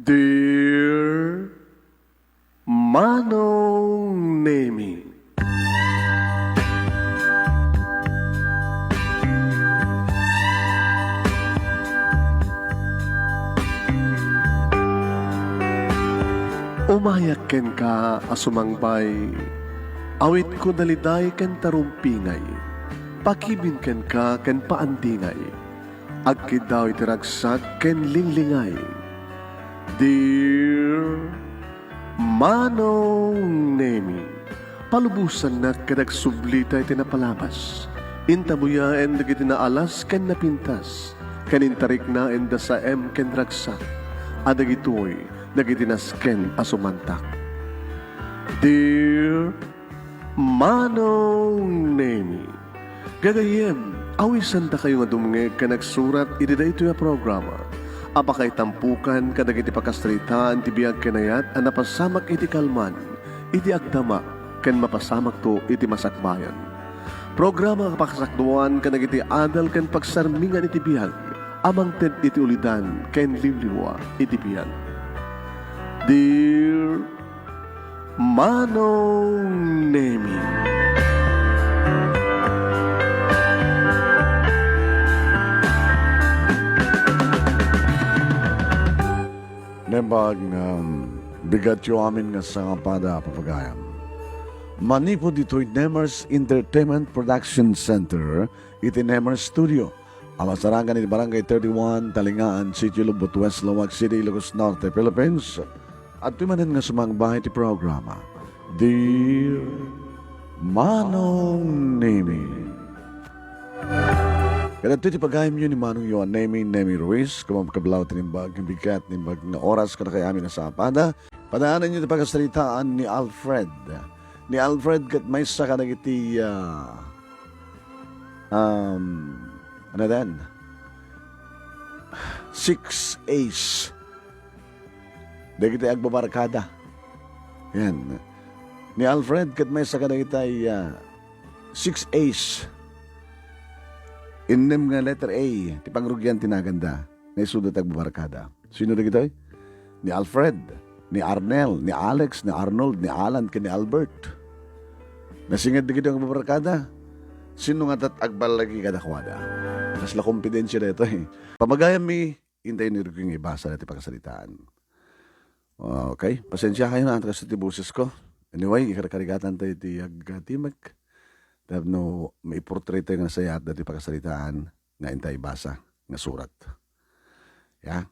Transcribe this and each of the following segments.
Dear Manong Nemi, umayak ken ka asumangbay, awit ko daliday ken tarumpingay, pakibin ken ka ken paandingay, agkid daw itiragsak ken linglingay. Dear Manong Nemi, palubusan na kadagsublita iti napalabas, intabuya en dagiti naalas ken napintas, kanintarik na en sa ken ragsak, adagitoy dagiti nasken asumantak. Dear Manong Nemi, gagayem, awisan ta kayo nga dumngeg ka nagsurat iti daytoy a programa. Apakay tampukan kadagiti pakastritaan ti biag kenayat a napasamak iti kalman, iti agdama ken mapasamak to iti masakbayan. Programa kapakasakduan kadagiti adal ken pagsarmingan iti biag, amang ted iti ulidan ken liwliwa iti biag. Dear Manong Nemi, Nembag bigat yo amin nga sa pada papagayam. Manipo dito'y Nemers Entertainment Production Center, iti Nemers Studio. Amasarangan iti Barangay 31, Talingaan, City Lubot, West Lawag City, Ilocos Norte, Philippines. At tumanin nga sumangbahay iti programa. Dear Manong Nemi. Kaya iti pagayam yun ni Manong Yohan Nemi Ruiz, kumapakablaw tinimbag, yung bigat, nimbag na oras ka na kaya amin sa pada. Padaanan nyo iti pagkasalitaan ni Alfred. Ni Alfred kat may saka na iti, ano din? 6 Ace. Dahil iti agbabarkada. Yan. Ni Alfred kat may saka na iti 6 Ace. Inem nga letter A, ti pangrugyan tinaganda, na isudat agbabarkada. Sino na ito? Ni Alfred, ni Arnel, ni Alex, ni Arnold, ni Alan, ni Albert. Nasingad na ito agbabarkada. Sino nga tat agbal lagi kadakwada? Mas la kompidensya na ito eh. Pamagayam mi, hintay ni Rico yung ibasa na iti pagkasalitaan. Okay, pasensya kayo na ang kasi iti busis ko. Anyway, ikarkarigatan tayo iti agtimag. No, may portrait tayo nga sayat dati pagkasalitaan nga intay basa nga surat. Ya?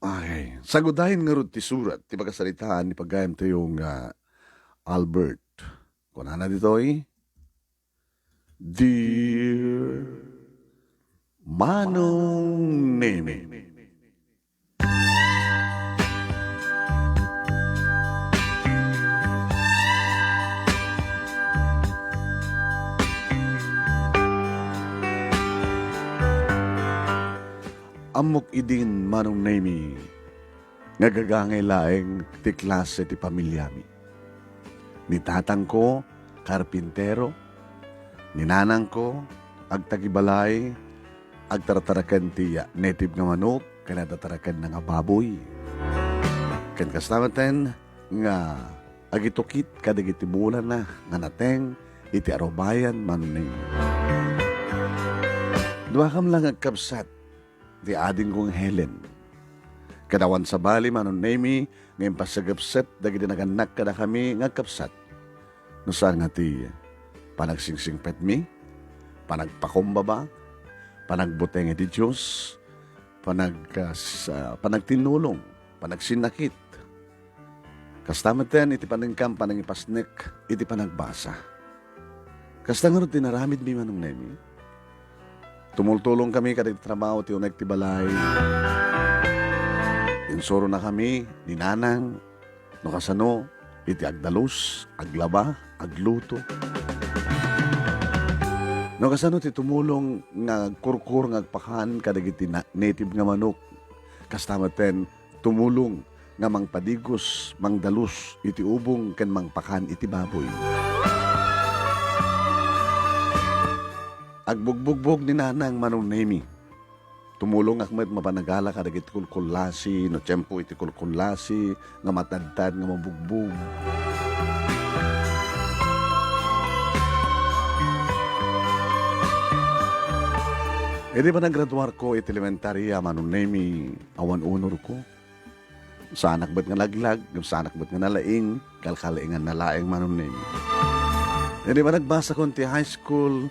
Okay. Sagudahin nga rin ti surat, ti pagkasalitaan, ni pagayam tayo yung Albert. Kung na dito eh, Dear Manong Nemi. Amok idin Manong Nemi, nagagangay laeng ti klase ti pamilyami. Ni tatang ko, karpintero, ni nanang ko, agtagibalay, agtaratarakan ti native nga manok, kanatatarakan na nga baboy. Kan kastamatan nga agitukit kadagiti bulan na nga nateng iti arobayan Manong Nemi. Dua kam lang agkabsat di ading kong Helen. Kadawan sa bali Manong Nemi, ngayon pasagapsat, dagiti naganak kada kami nga kapsat. No saan nga ti panagsingsingpet mi, panagpakumbaba, panagbuteng iti Diyos, panagtinulong, panagsinakit. Kastamatan iti paningkam, panangipasnek, iti panagbasa. Kasta nga rin tinaramid mi Manong Nemi. Tumultulong kami kada trabaho ti unek ti balay. Insuro na kami ni nanang no kasano iti agdalus, aglaba, agluto. No kasano ti tumulong nga kurkur nga agpakan kadagiti native nga manok. Kastamaten tumulong nga mangpadigos, mangdalus iti ubong ken mangpakan iti baboy. Agbugbog ni nanang Manong Nemi. tumulong ak met mapanagala kada iti kulkulasi, no tiyempo iti kulkulasi, nga matadtad, nga mabugbog. Di ba naggraduar ko iti elementarya manunemi awan unor ko? Sanak ba't nga laglag, sanak ba't nga nalaing, kalkalaingan nalaing manunemi. Di ba nagbasa ko ti high school,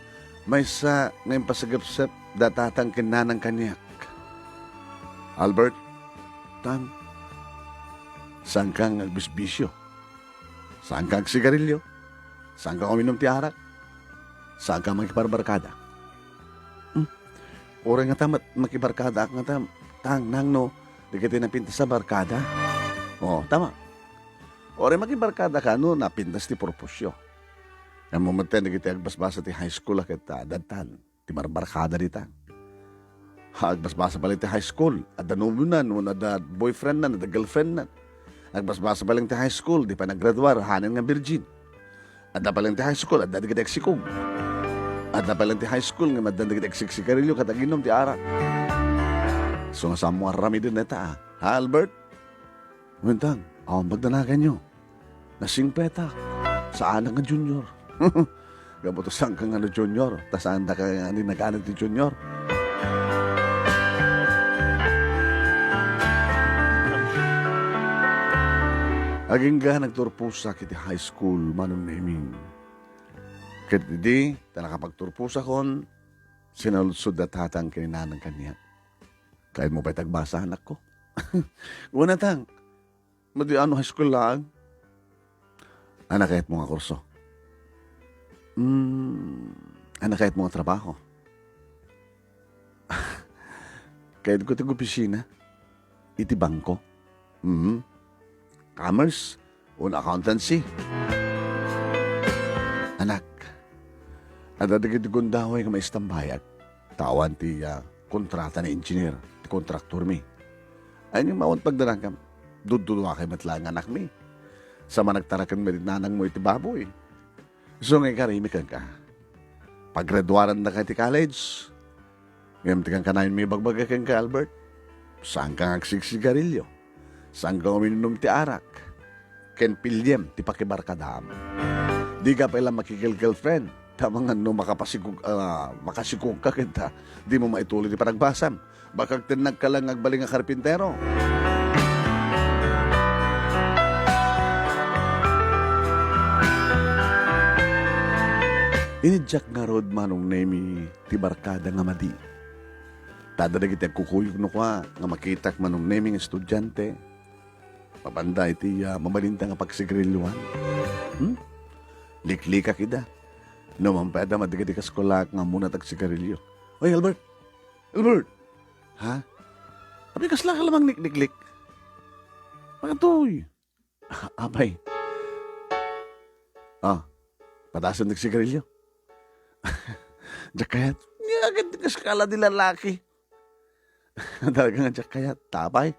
may sa ngayon pasagapsap datatang kinanang kanyak. Albert, tang, saan kang agbisbisyo? Saan kang sigarilyo? Saan kang uminom ti arak? Saan kang makiparbarkada? Ora nga tamat makibarkada ak nga tang nang no, di kita napintas sa barkada. Oo, tama. Ora makibarkada ka no, napintas ti propusyo. Ang momenten di kita agbasbasa ti high school akit dadtan, ti marbarkada dita. Agbasbasa pala ti high school, at danubyo na, no, na boyfriend na, na girlfriend na. Agbasbasa pala ti high school, di pa naggraduar, hanan nga virgin. At da pala ti high school, at da di kita eksikog. At na palang ti high school nga madandag sigarilyo kataginom ti arak. So nga sa mga rami din neta ha Albert? Wintang, awang magdanagan nyo. Nasing petak. Saan nga junior? Gabuto saan ka nga na junior? Tas saan ka nga nag-anad ti junior? Aging ga nagturpusa kiti high school manong naming. Kat di, nakapagturpusa kon, sinaludsod at hatang kininanang kanya. Kahit mo ba'y tagbasa anak ko? Una tang, madi ano high school lang? Anak kahit mga kurso. Anak kahit mga trabaho. Kahit ko tig-opisina, iti bangko. Commerce, un accountancy. Anak, at adigid gundaway nga maistambayag, tawan ti kontrata na engineer, ti kontraktor mi. Ay ni mawant pagdarangkam, dudulwa kay matlang anak mi. Sama nagtarakan mi nanang mo iti baboy. So ngay karimi ka. Paggraduaran na ka ti college, ngayon ti kang kanayin mi bagbagakan ka Albert. Saan ka agsigsigarilyo? Saan ka uminom ti arak? Ken pilyem ti pakibarkadam. Di ka pala makikil-girlfriend. Tama nga no makasikog ka kita. Di mo maituloy di panagbasam. Bakag tinag ka lang agbaling nga karpintero. Inidyak nga rod manong nemi ti barkada nga madi. Tadadag iti kukuyog no kwa nga makitak manong nemi nga estudyante. Mabanda iti mabalinta nga pagsigriluan. Liklika kida. No, mampeda madigadi ka skolak nga muna tagsigarilyo. Oy, Albert! Albert! Ha? Abi kasla ka lamang niklik. Magatoy. Abay. Patasan nagsigarilyo. Jakayat. Agad ka skala di lalaki. Talaga nga jakayat. Tabay.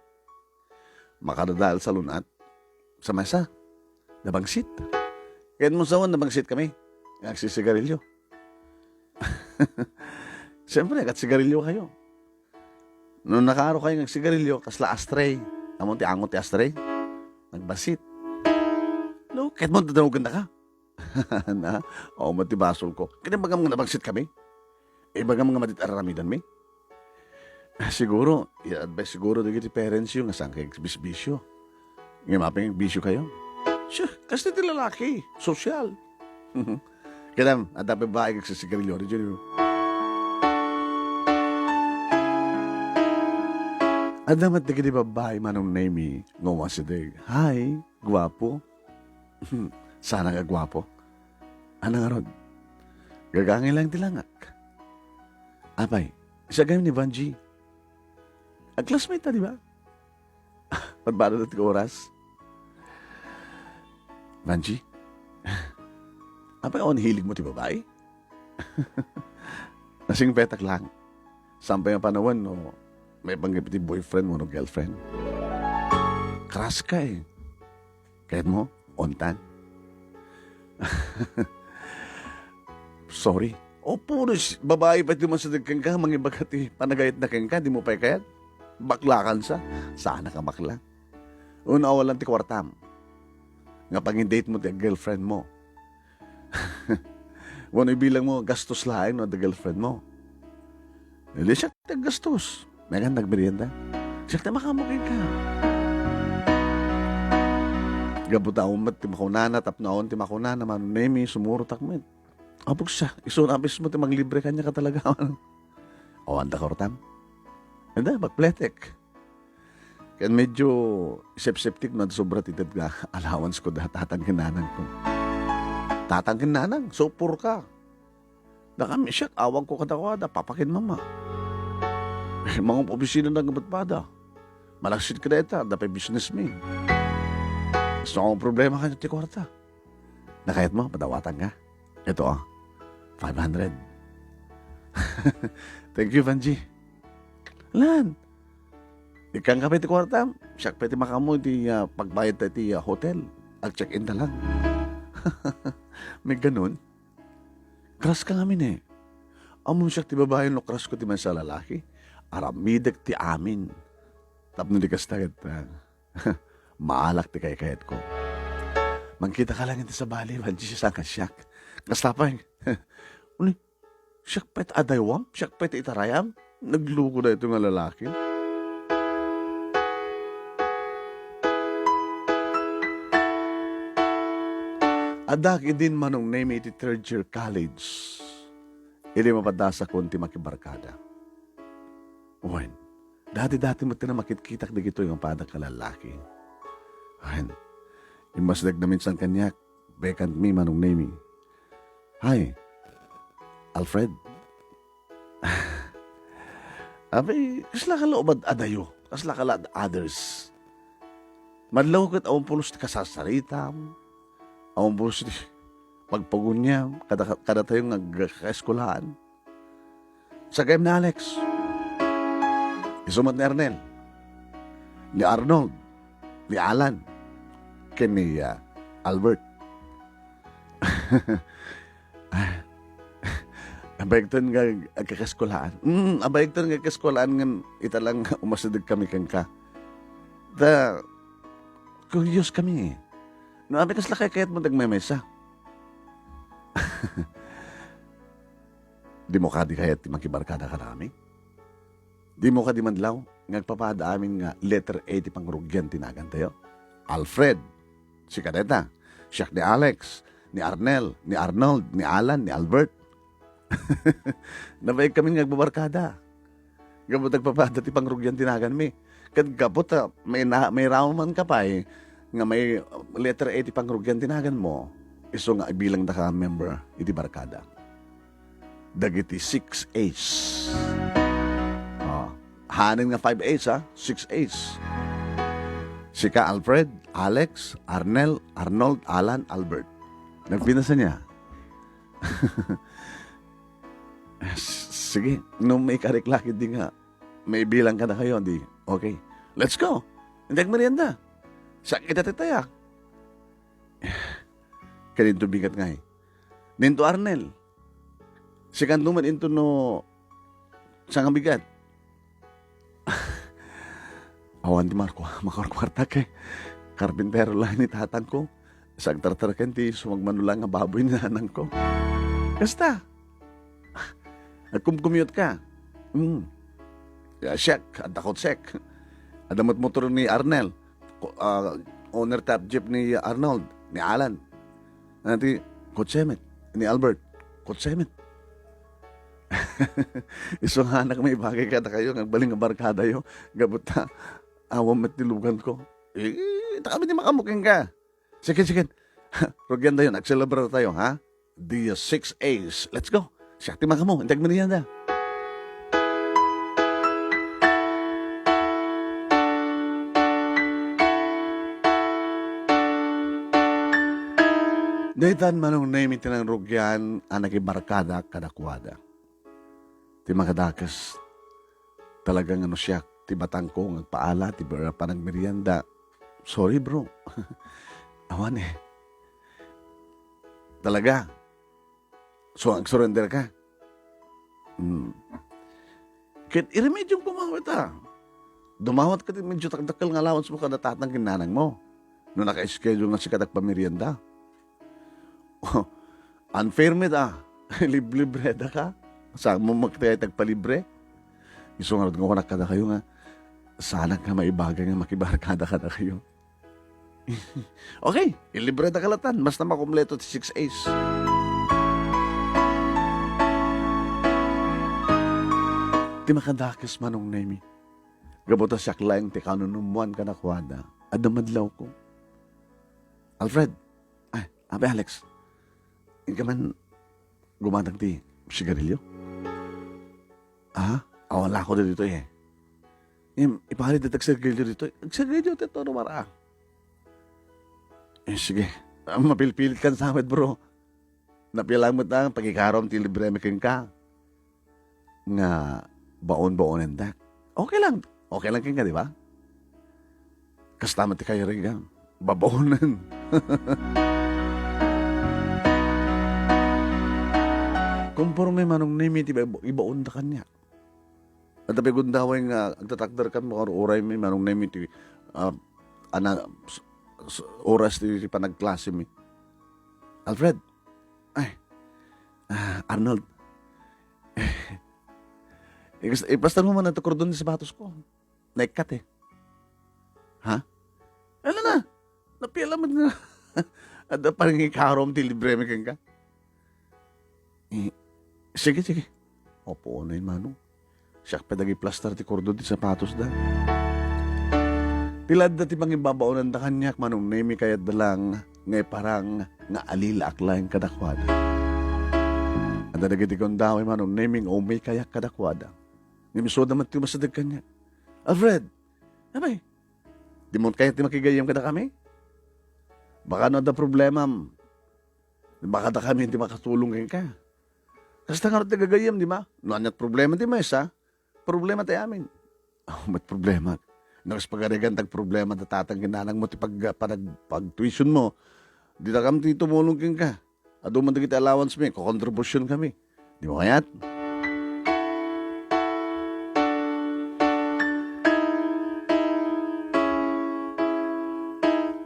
Makadadal sa lunat. Sa mesa. Nabangsit. Kaya mo sawan nabangsit kami. Nagsisigarilyo. Siyempre, sigarilyo kayo. Nung nakaaro kayo nagsigarilyo, kasla astray. Amon ti angot ti astray. Nagbasit. No, kahit mo tatawagan na ka. Na, matibasol ko. Kaya baga mga nabangsit kami. Baga mga matitaramidan mi. Siguro, i-advise siguro dito ti parents yung asang kay bisbisyo. Ngayon maping bisyo kayo. Siya, kasi ti lalaki. Social. Kaya at dapat ba ay nagsisigarilyo rin dyan. At dapat na kini babae manong name ngawa si Deg. Hi, guwapo. Sana nga guwapo. Ano nga ron? Gagangin lang tilangak. Apay, isa gayon ni Vanji. Ang classmate na, di ba? Pagbato na oras. Vanji? Apay, hilig mo ti babae? Nasing petak lang. Sampay ang panawan, no, may panggapit boyfriend mo, no, girlfriend. Crush ka eh. Kahit mo, ontan. Sorry, O puro babae pa iti masadagkan ka, mangibagat panagayat na kang ka, di mo pa kayat. Baklakan sa. Sana ka bakla. Una awalan ti kwartam. Nga pang-date mo ti girlfriend mo. Wano ibilang mo, gastos laing no, the girlfriend mo. Hindi siya ti gastos. May kan nagmerienda. Siya ti makamukin ka. Gabuta umat ti makunana, tapnaon ti makunana, manunemi, sumuro takmet. Apok siya, isunabis mo ti maglibre kanya ka talaga. O, anda ka ortam. Anda, magpletek. Kaya medyo septic na sobra titid ka. Allowance ko da, tatangkinanan ko. Tatangkinanan, sopor ka. Da kami siya, awag ko katakawada, papakin mama. Mga opisina ng gabatpada. Malaksit ka na ita, dapay business me. Gusto akong problema ka ti kwarta. Nakayat mo, padawatan ka. Ito 500. Thank you, Vanji. Lan. Ikang kapit ti kwarta, siyak pwede makamo ti pagbayad tayo ti hotel. At check-in na lang. May ganun. Crush ka ngamin Amon siyak ti babae no crush ko ti man sa lalaki. Aramidek ti amin. Tapno di kastagat maalak ti kayat ko. Mangkita ka lang ito sa bali, Vanji siya ka siyak. Kastapay. Uli, siyak pet adaywam? Siyak pet itarayam? Nagluko na ito nga lalaki. Adak idin manong name iti third year college. Ili mapadasa konti makibarkada. Uwan, dati-dati mo na makitkitak na gito yung padak ka lalaki. Uwan, imasdag na minsan kanyak, bekant mi manong naming. Hi, Alfred. Abi, kasla ka laobad adayo, kasla ka laad others. Madlaw kat awang pulos ti kasasarita, awang pulos ti pagpagunya, kada tayong nagkaeskulahan. Sa game na Alex, isumat ni Arnel, ni Arnold, ni Alan, ni Albert. Abayagtan nga agkakaskulahan. Abayagtan nga agkakaskulahan nga italang umasadag kami kang ka. Curious kami. No, abi kasla kayat mo nagmemesa. Di mo ka di kayat makibarkada ka namin? Di mo ka di manlaw? Ngagpapada amin nga letter A ti pangrugyan tinagan tayo. Alfred, si Kadeta, siyak ni Alex, ni Arnel, ni Arnold, ni Alan, ni Albert. Nabayag kami nagbabarkada. Gabot nagpapada ti pangrugyan tinagan mi. Kad gabot may rauman ka pa nga may letter A ti pangrugyan tinagan mo. Iso nga ibilang na ka member iti barkada. Dagiti 6 A's. Hanin nga 5 A's 6 A's. Sika Alfred, Alex, Arnel, Arnold, Alan, Albert. Nagpinasa niya. Sige, nung may kariklakid di nga, may bilang ka na kayo, di, okay, let's go. Hindi merienda. Sa kita titaya. Kaninto bigat nga Ninto Arnel. Sikan tuman into no sa nga bigat. Awan di Marco, makarkwarta kay karpintero lang ni tatan ko. Sagtartarkan ti sumagmanulang nga baboy ni nanang ko. Kasta. Nagkumkumute ka. Sek, adakot sek. Adamot motor ni Arnel. Owner top jeep ni Arnold, ni Alan. Nanti, Kotsemet, ni Albert. Kotsemet. Isong anak may bagay kada kayo, nagbaling nga barkada yo. Gabot na, awam at nilugan ko. Kami di makamuking ka. Sige. Rugyan tayo, nag-celebrate tayo, ha? The 6 A's. Let's go. Siyakti makamo, intag merienda. Daytan manong name itinang rugyan anak ibarkada kadakwada. Ti makadakas talagang ano siya, ti batang ko ngagpaala, ti panang merienda. Sorry bro. Awan Talaga. So, ang surrender ka. Kit iremedyo kumawit Dumawat ka din medyo takdakal nga allowance mo kada tatang kinanang mo. No naka-schedule nga si katak pamerienda. Oh, unfair med libre da ka. Saan mo magtaya tagpalibre? Isungarod nga wanak kada kayo nga. Sana ka maibagay nga makibarkada kada kayo. Okay, ilibre da kalatan. Basta makumpleto ti 6 A's. Ti makadakis manong nemi. Gabuta siya lang ti kanunumuan ka na kwada. Adamadlaw ko. Alfred, Abe Alex, hindi ka man gumatang ti sigarilyo? Wala ko dito ipahalit at sigarilyo dito. Sigarilyo dito, ano mara? Sige. Mapilpilit kan sa amin, bro. Napilang mo tang pagkikaroon ti libre mekin ka. Nga baon-baonin dak. Okay lang. Okay lang kin ka, di ba? Kastamat ti kayo rin ka. Babaonan. Kumporme manong nimi ti ibaon da kanya. At tabi gundaway nga agtatakdar kan mo oray may manong nimi ti oras ti panagklase mi. Alfred. Arnold. Ipastan mo man ang tukordon sa sapatos ko. Naikat Ano na? Napialam na. At parang ikarom ti libre me ka. Sige. Opo na yun, manong. Siyak pedagi plaster ti kordon ti sapatos da. Tilad da ti pangibabaonan da kanyak manong nemi kayat dalang ngay parang nga alila aklain kadakwada. At dagiti kong daway manong neming umay kayak kadakwada. Nimisod naman ti masadag kanya. Alfred, abay, di mo kaya ti makigayam kada kami? Baka no da problema, baka da kami hindi makatulong ka. Kasi tangarot ti gagayam, di ba? No anyat problema ti Mesa, problema tayo amin. Ba't problema? Nakas pagarigan tag problema da tatang ginanang mo ti pag-tuition mo, di na kami ti tumulong ka. Ado man kita allowance mi, kukontribusyon kami. Di mo kayat?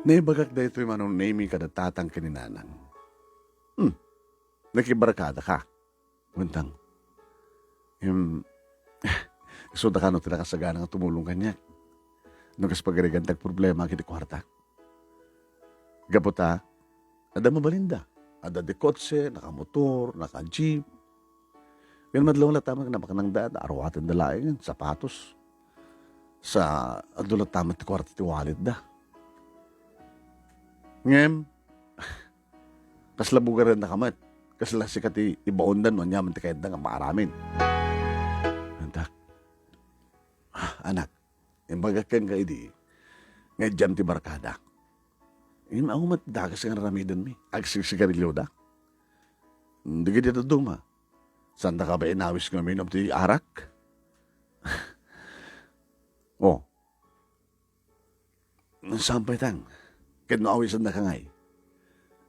Naibagak da ito'y manong naming kadatatang kininanang. Nakibarakada ka. Guntang. So da ka no tinakasagana nga tumulong kanya. Nung kaspagarigan tag problema kiti kwarta. Gaputa, ada mabalinda. Ada de kotse, naka-motor, naka-jeep. Pero madlaw na tama na makanang daan, arawatin dalayan, sapatos. Sa adulat tama ti kwarta ti wallet da. Ngem, kaslabugaran na kamat. Kasla si kati ibaondan mo, nyaman ti kayad na nga maaramin. Antak, anak, imbagakan ka idi, nga jam ti barkada. Yung aumat dagas nga ramidan mi, agsisigarilyo da. Hindi ka dito duma. Sanda ka ba inawis nga minom ti arak? Sampay tang. Kahit naawisan na ka ngay.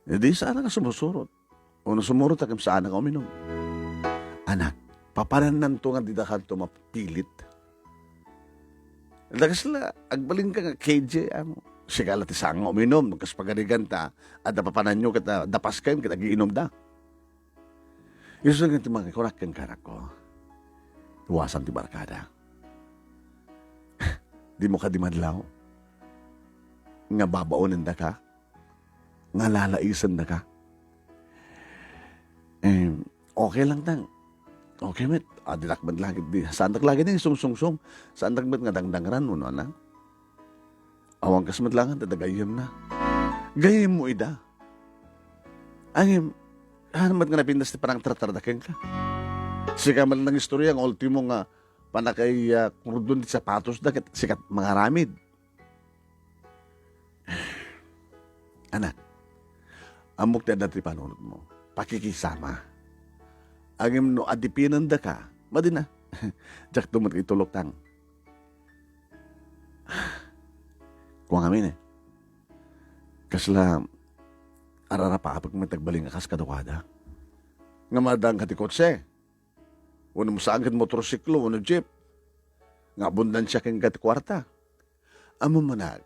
Di sana ka sumusurot. O nasumurot akam saan ka uminom. Anak, paparanan to nga di da ka ito mapilit. Dagas la, agbalin ka nga KJ, sigala ti saan nga uminom. Kas pagarigan ta, at napapanan nyo kita, dapas kayo, kita giinom da. Yung ti mga kurak kang karak ko. Iwasan ti barkada. Di mo ka di madlaw. Nga babaonin da ka, nga lalaisan da ka. Okay lang tang. Okay met, adilakbad lagi di. Saan lagi din sungsungsung. Saan met nga dangdangran mo no na. Awang kas madlangan, dadagayam na. Gayam mo ida. Angim, hanamat nga napindas ti parang tratardakin ka. Sika man ng istorya, ang ultimo nga panakay kurudon di sapatos da, sikat mga ramid. Anak, amok na dati panunod mo, pakikisama. Agim no adipinan da ka, madina. Jak tumat itulok tang. Kuha kami Kasla, arara pa kapag matagbaling akas kadawada. Nga madang katikotse. Uno mo saan kat motorsiklo, uno jeep. Nga bundan siya kang kat kwarta. Amo manak,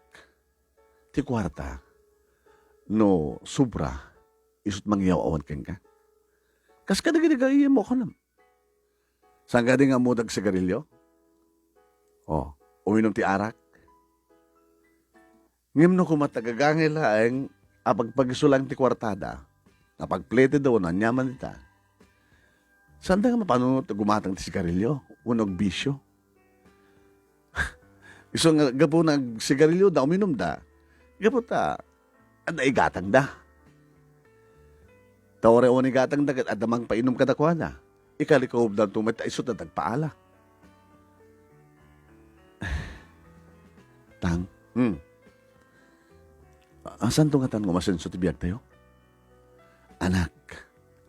ti kwarta, no sobra, isut mangyaw awan kang ka. Kas ka nagigaya mo ko nam. Saan ka di nga mudag sigarilyo? O, uminom ti arak. Ngim no kumatagagangil ang apagpagisulang ti kwartada, napagplete daw na nyaman nita. Saan da nga mapanunod gumatang ti sigarilyo? Unog bisyo. Iso nga gapo nag sigarilyo da uminom da. Gapo ta, ada igatang da. Tawari o ni gatang da, adamang painom ka da kwa na. Ikalikob daw tumit, isot na tagpaala. Tang, asan to nga tan ngumasenso ti biyag tayo? Anak,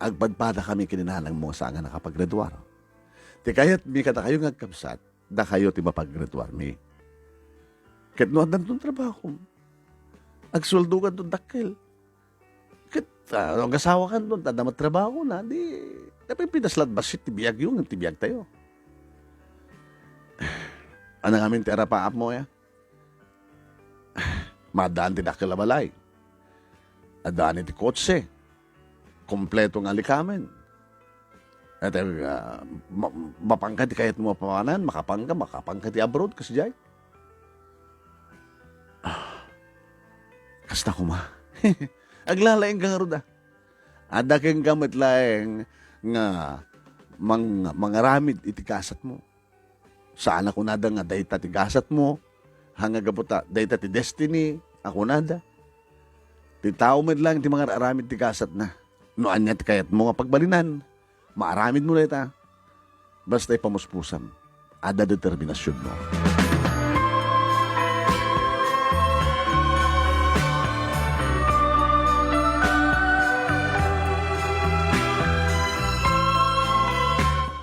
agpadpada kami kininalang mo sa nga nakapaggraduar. Ti kayat mi kata kayo ngagkapsat, da kayo ti mapaggraduar mi. Ket no adan tong trabaho. Agsuldo ka tong dakkel. Ket ang asawa ka doon, tada matrabaho na, di napipidaslat basit ti biyag yung ti biyag tayo. Anang amin ti arapaap mo ya? Madaan ti dakkel balay. Adaan ti kotse. Kompleto nga likamen. At mapangka ti kayat mo pawanan, makapangka ti abroad kasi jay. Kasta ko ma. Aglalaing kang aruda. Ada kang gamit laeng nga mangaramid iti kasat mo. Saan ako nada nga dayta ti kasat mo. Hanga gabuta dayta ti destiny. Ako nada. Ti tao med lang ti mga aramid ti kasat na. No anya ti kayat mo nga pagbalinan. Maaramid mo na ita. Basta ipamuspusan. Ada determinasyon mo.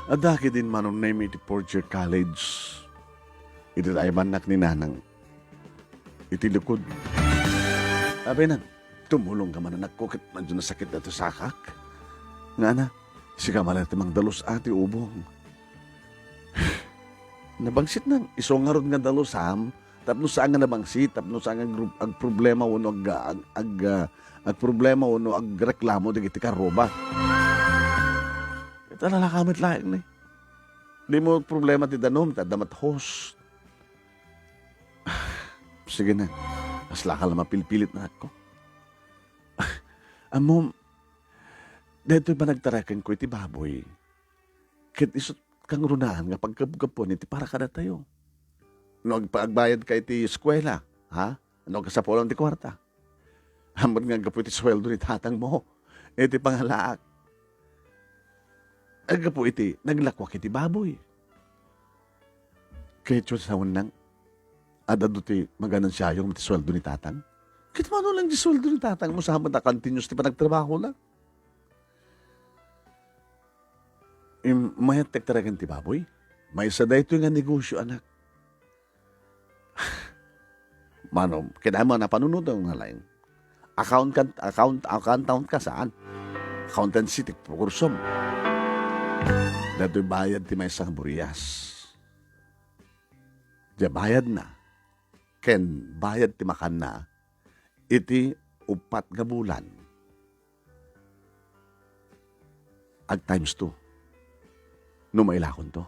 Adaki din manong name iti Porcher College. Iti tayo manak ni nanang. Iti lukod. Abay nang, tumulong ka man na nagkukit man dyan na sakit na ito sakak. Nga na, siya malang timang dalos ati ubong. Nabangsit nang, isong nga ron nga dalos ham, tapno saan nga nabangsit, tapno saan nga ag problema uno ag problema uno ag reklamo digiti karoba. Ito nalakamit laing ni. Di mo problema ti danom, tadamat host. Sige na, mas lakal na mapilpilit na ako. Amom, dito ba nagtarakan ko iti baboy? Kit isot kang runaan nga pagkapon iti para kada tayo. No, agbayad ka iti eskwela, ha? Ano ka sa polong ti kwarta? Hamad nga gapo iti sweldo ni tatang mo. Iti pangalaak. Aga po iti, naglakwak iti baboy. Kaya tiyo sa unang, adado ti maganan siya yung iti sweldo ni tatang. Kit mo lang di sweldo ni tatang mo sa hamad na continuous ti pa nagtrabaho na. Mayat tektaragan ti baboy. May isa dahito nga negosyo, anak. Mano, kinama na panunod ang nga laing. Accountant ka saan? Accountancy, kursom. Dato'y bayad ti may isang buriyas. Diya bayad na. Ken bayad ti makan na. Iti upat nga bulan. Ag times 2. Numailakon to.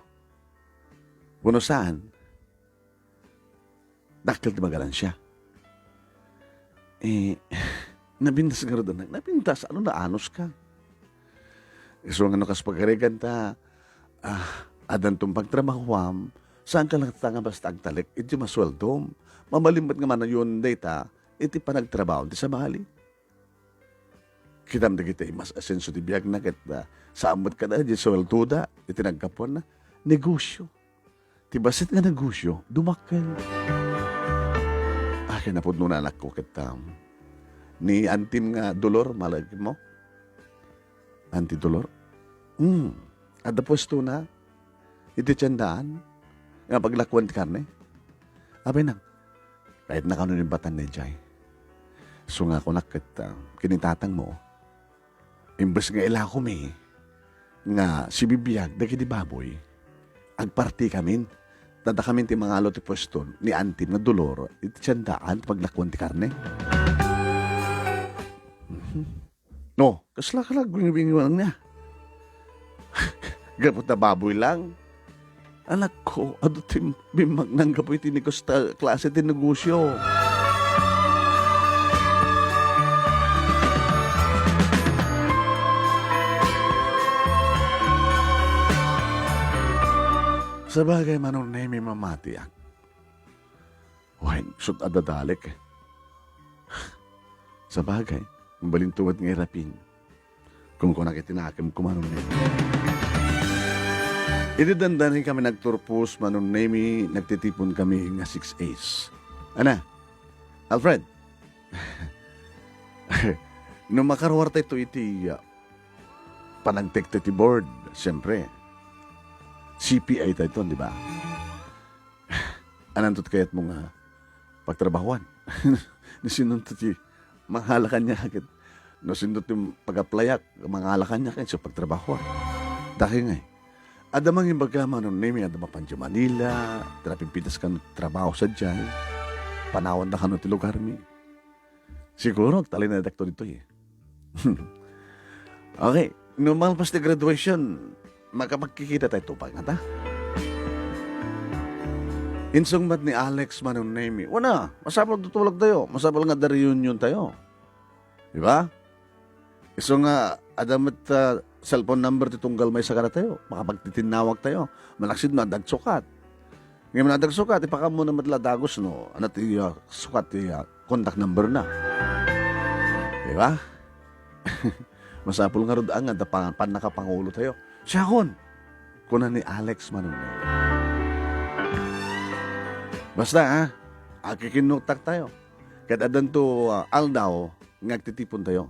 Kuno saan? Dakil ti magalan siya. Nabintas nga rin. Nabintas, ano na anos ka? So nga kas pagkarigan ta, adan tong pagtrabahuam, saan ka lang nga basta agtalik, iti masweldom. Mamalimbat nga man na yun data, iti panagtrabaho, iti sa bali. Kitam na kita, mas asenso ti biyag na kita, saamot ka na, di sweldo da, iti nagkapon na, negosyo. Ti basit nga negosyo, dumakkel. Kinapod nung anak ko kita, ni antim nga dolor, malagi mo. Antidolor? Ada pwesto na. Iti tiyandaan. Nga paglakwan ti karne. Abay nang. Kahit na kanunin batan ni Jai. So nga ako nakit, kinitatang mo. Imbes nga ila ko mi. nga si bibiyag dagiti baboy agparti kamin tada kamin ti mangalo ti pweston ni antim nga dolor iti tiyandaan paglakwan ti karne. No, kasla ka lang bingi-bingiwan niya. Gapot na baboy lang. Anak ko, ado tim bimag nang gapoy tinikos ta klase ti negosyo. Sa bagay manong na may mamatiyak. Why, sut adadalik eh. Sa bagay, ang balintuwad ng irapin. Kung nakitinakim ko manong na Ididandanin kami nagturpos manong nemi, nagtitipon kami nga 6 A's. Ana, Alfred, nung makarwar tayo iti panagtekte ti board, siyempre, CPA tayo ito, di ba? Anantot kaya't mo nga pagtrabahuan. Nisinuntot ti manghalakan niya agad. No sindot yung pag-applyak, manghalakan niya kayo sa pagtrabahuan. Dahil nga adamang imbaga manong nemi, adamang panjo Manila, trapimpitas ka ng trabaho sa dyan, panawan na ka ti lugar mi. Siguro, talay na dekto dito eh. Okay, normal pas the graduation, makapagkikita tayo tupag na ta. Insong mat ni Alex manong nemi, wana, masapal tutulog tayo, masapal nga da reunion tayo. Di ba? Iso nga, adamat cellphone number ti tunggal may sakara tayo. Makapagtitinawag tayo. Malaksid na dagsukat. Ngayon na dagsukat, ipaka mo na matladagos, no? Ano ti sukat ti contact number na. Di ba? Masapul nga ron ang nga, pan nakapangulo tayo. Siya kon. Kuna ni Alex manong. Basta akikinutak tayo. Kahit adan to aldaw, ngagtitipon tayo.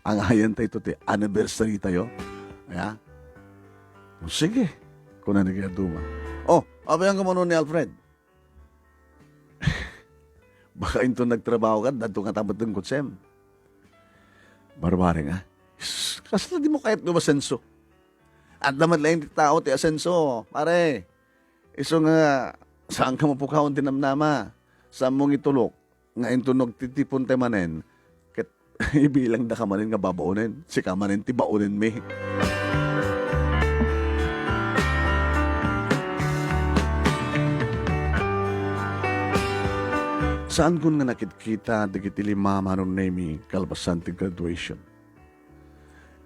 Ang ayan tayo ito, anniversary tayo. Kaya, sige, kung na nagkaduma. Oh, abayang ka muna ni Alfred. Baka ito nagtrabaho ka, dato nga tabat ng kutsem. Barbaring kasi di mo kahit lumasenso. At naman lang yung tao, ti asenso. Pare, iso nga, saan ka mapukawon tinamnama? Saan mong itulok? Nga intunog titipon temanen, ibilang da kamanin nga babaunin. Si kamanin ti baunin mi. Saan kun nga nakikita dagiti lima manong nemi kalbasan ti graduation.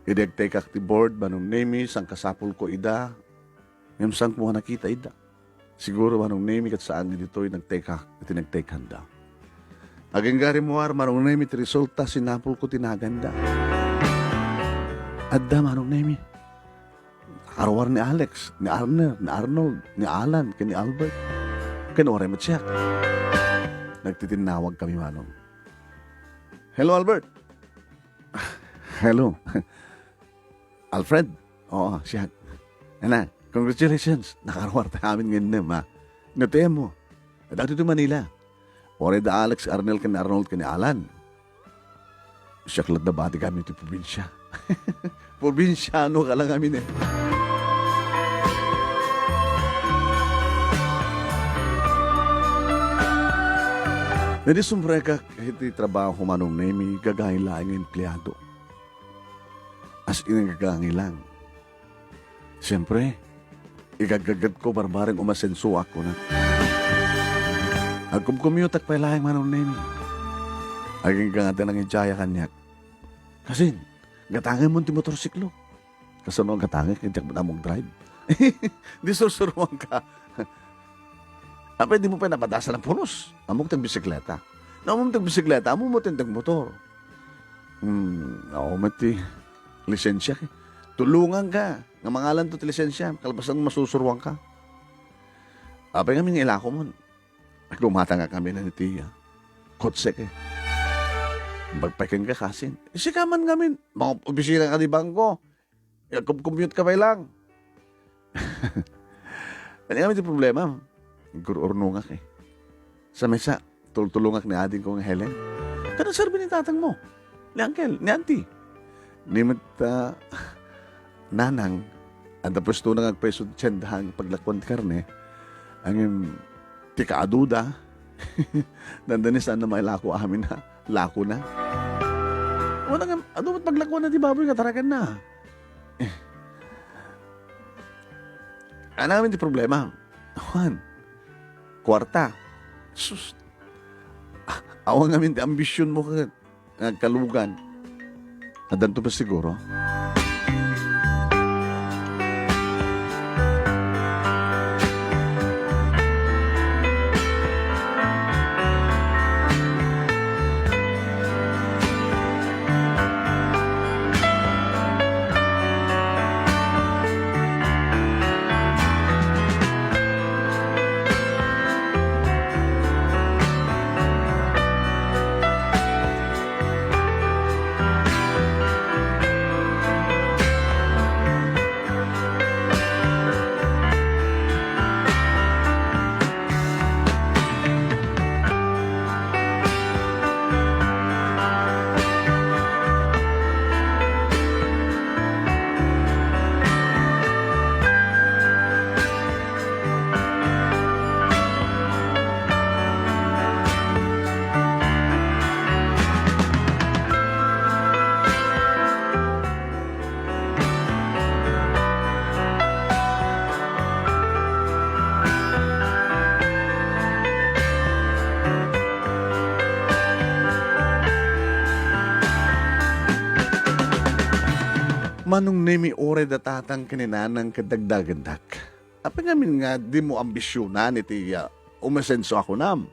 Idegtek ak ti board manong nemi sang kasapul ko ida. Ngem sang mo nakita ida. Siguro manong nemi kat saan dito'y nagtekak iti nagtekhanda. Aging gari mo marong nemi ti resulta sinapul ko tinaganda. Adda marong nemi. Arwar ni Alex, ni Arner, ni Arnold, ni Alan, ni Albert. Kanore mo siya. Nagtitinawag kami manong. Hello Albert. Hello. Alfred. Oo, siya. Ana, congratulations. Nakarwar tayo amin ngayon na, Notaya mo. Dati ito Manila. Ore da Alex, Arnel, kan Arnold, kan Alan. Siyaklat na bati kami ito probinsya. Probinsyano ka lang kami eh. Nadi sumbre ka kahit trabaho manong nemi, gagawin lang ng empleyado. As in, gagawin lang. Siyempre, igagagad ko barbareng umasenso ako na. Agkumkumute at pailaing manong nemi. Aging kangatan ng ijaya kanyak. Kasi, gatangin mo ti motorsiklo. Kasi no, gatangin, kanyak mo na mong drive. Di susuruan ka. Di mo pa napadasan ng punos. Among tagbisikleta. Na among tagbisikleta, among mo tindang motor. Ako mati, lisensya ka. Tulungan ka. Nga mangalan to ti lisensya. Kalbasan masusuruan ka. Apay kami ng ilako mo. Lumata nga kami na niti kotsek eh. Magpakin ka kasin. Sikaman kami. Mga obisira ka di bangko. Commute ka pa lang. Kanya kami di problema. Gururnungak eh. Sa mesa, tultulungak ni ading ko ng Helen. Kanang sarbi ni tatang mo? Ni uncle, ni auntie. Ni mat, nanang, ang tapos to nang agpreso tiyendahang paglakwan ti karne, ang ti kaaduda, nandanis na may lako amin na, lako na. Wala nga, ano ba't paglakwan na ti baboy katarakan na? Ano namin ti problema? Juan, kwarta. Sus, awang namin ti ambisyon mo kalugan. Nadanto ba siguro? Manong nemi ore datatang kaninanang kadagdagandak. Apa ngamin nga di mo ambisyonan iti umasenso ako nam.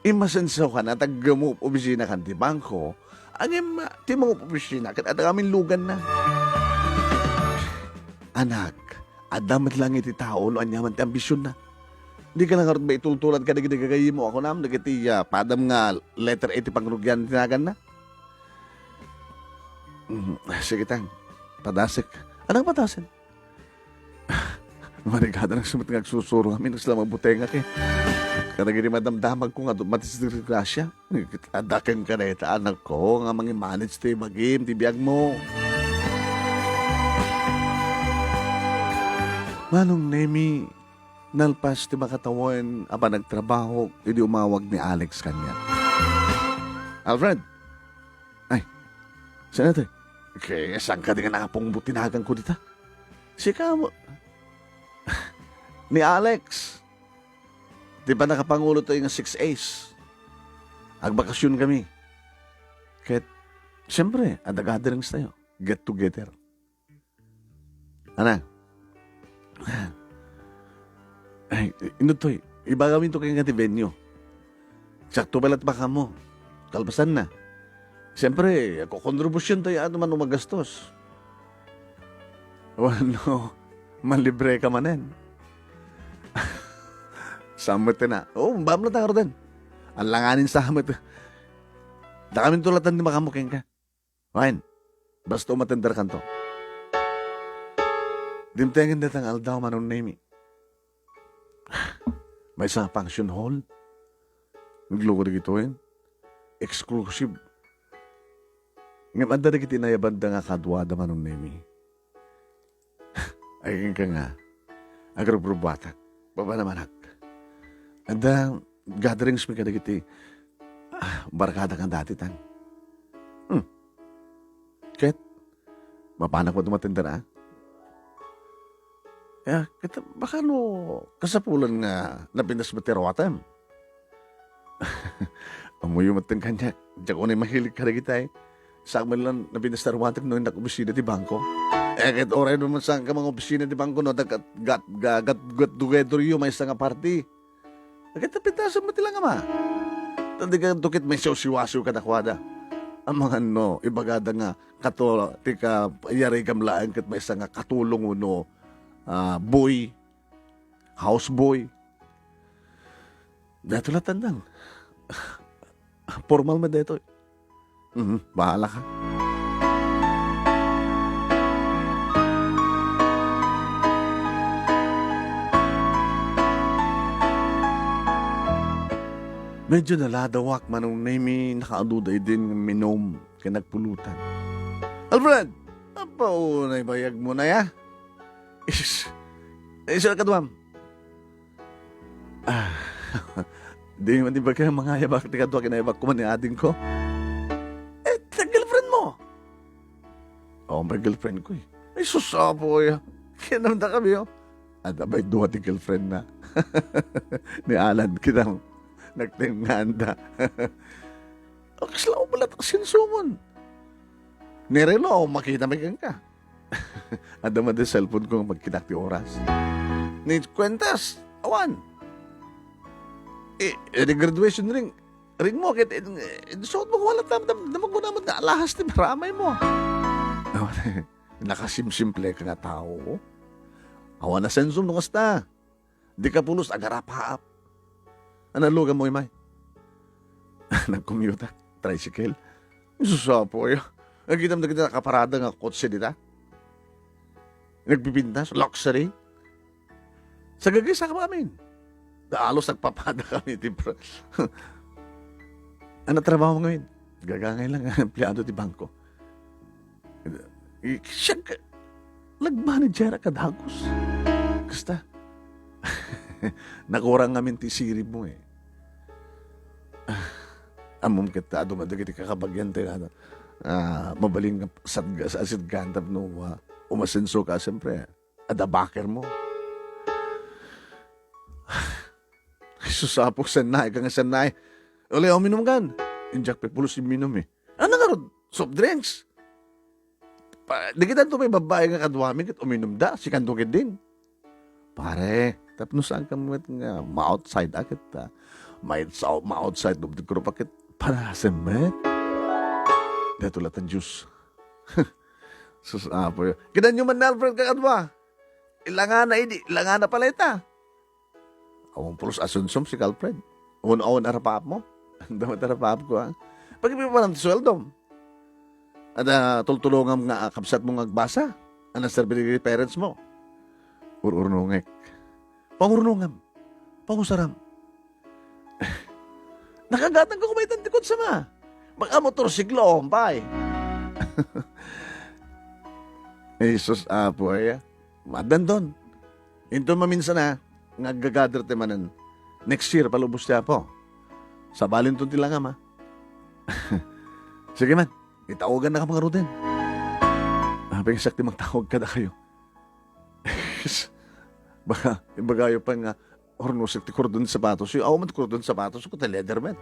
Imasenso ka na tagga mo opisina kan ti bangko. Angin ti mo opisina kan at amin lugan na. Anak, adamat lang iti tao no anyaman ti ambisyon na. Di ka lang harot ba itultulan ka nagigagayi mo ako nam nagiti padam nga letter A ti pangrugyan tinagan na. Sige tang, padasik. Anong padasin? Marigada ng sumit nga susuro kami nang sila mabutenga kay. Karagiri madamdamag ko nga matisir grasya. Adakan ka na ita anak ko nga mangi-manage ti magim, ti biyag mo. Manong Nemi, nalpas ti makatawan apa nagtrabaho, hindi umawag ni Alex kanya. Alfred! Ay, saan natin? Okay, saan ka din nga nakapong butinagan ko dita? Sika mo. Ni Alex. Di ba nakapangulo tayo ng 6 A's? Agbakasyon kami. Kahit, siyempre, ada gatherings tayo. Get together. Ana? Ay, inutoy. Iba gawin to kayo nga ti venue. Sakto balat baka mo. Kalpasan na. Siyempre, ako kontribusyon tayo ano man umagastos. Wano, malibre ka manen. Samot na. Oo, mbam na tayo din. Ang langanin samot. Da kami tulatan di makamuking ka. Wain, basta umatender ka to. Dimtengan datang aldaw manong name. May isang function hall. Nagluko na gitoin. Exclusive. Ngayon, anda na kitinayabanda nga kadwada manong nemi. Ay, ka nga. Agrobrobatak. Baba naman hak. Anda, gatherings mi ka na kiti. Barakada kang dati tan. Ket, mapanak mo tumatinda na. Kaya, kita, baka no, kasapulan nga napindas materawatan. Amoy umatin kanya. Diyak ko na mahilig ka na kita eh. Sa amin lang napindas tarawatan no yung opisina di bangko. Kahit oray naman sa ka mga opisina di bangko no, gat together yung may isang party. Kahit napintasan mo tilang ama. Tandi ka tukit may siwasu ka nakwada. Ang mga no, ibagada nga, tika, yari kamlaan kat may isang katulong no, boy, house boy. Dato lang tandang. Formal mo dito. Bahala ka. Medyo naladawak manong nami nakaaduday din minom kaya nagpulutan. Alfred! Paunay bayag mo na ya. Sir Kadwam. Ah, di man di ba kaya mga yabak ti kadwa kinayabak ko man ni ading ko? Girlfriend mo. Oh, may girlfriend ko eh. Ay, susabo ya. Kaya naman na kami oh. At abay duwa ti girlfriend na. Ni Alan kitang nagtinganda. O kasla ko pala sinsumon. Nirelo ako makita may ka. At naman din cellphone ko magkitak ti oras. Ni kwentas, awan. The graduation ring mo, kaya suot mo wala damag mo naman na alahas ti maramay mo. Nakasimsimple ka nga tao. Awan na sensum nung asta. Di ka pulos agarap-haap. Analugan mo imay. Nag-commute, tricycle. Susapo yun. Nagkitam na kita nakaparada nga kotse dita. Nagpipintas, luxury. Sa gagisa ka pa kami. Daalos nagpapada kami. Ano trabaho mo ngayon? Gagangay lang ang empleyado ti bangko. Siya, lag-manager ka dagos. Kasta. Nakurang namin ti sirib mo eh. Amom kita, dumadagiti kakabagyan tayo mabaling sa asid gantap no umasenso ka siyempre. Adabaker mo. Susapok sanay, kang sanay. Uli, minum kan. Injak pe pulos yung minum eh. Ano nga ron? Soft drinks. Di kita ito may babae nga kadwaming at uminom da. Si kandukid din. Pare, tapos saan ka mo nga ma-outside akit ma-outside of the group akit para semet. Dito lahat ang juice. Susapo yun. Kinan nyo man na Alfred kakadwa. Ilangan na pala ita. Awang pulos asunsum si Alfred. Awan arapap mo. Ang damat arapap ko ha. Pag-ibig pa ng sweldo. At tultulungan nga kapsat mo nagbasa. Ang naserbi parents mo. Ururnungek. Pangurnungam. Pangusaram. Nakagatang ko kumaitan tikot sama. Mag-motorsiklo, ompay. Jesus, apo ay. Madan doon. Ito maminsan na, nagagather temanan. Next year, palubos niya po. Sa balin doon tilangam, ha? Sige man, itawagan na ka mga Ruden. Habang sakti magtawag ka na kayo. Baka, ibagayo pa nga, ornusik ti kordon sapatos. Yung awaman ti kordon sapatos, ko ta leatherman.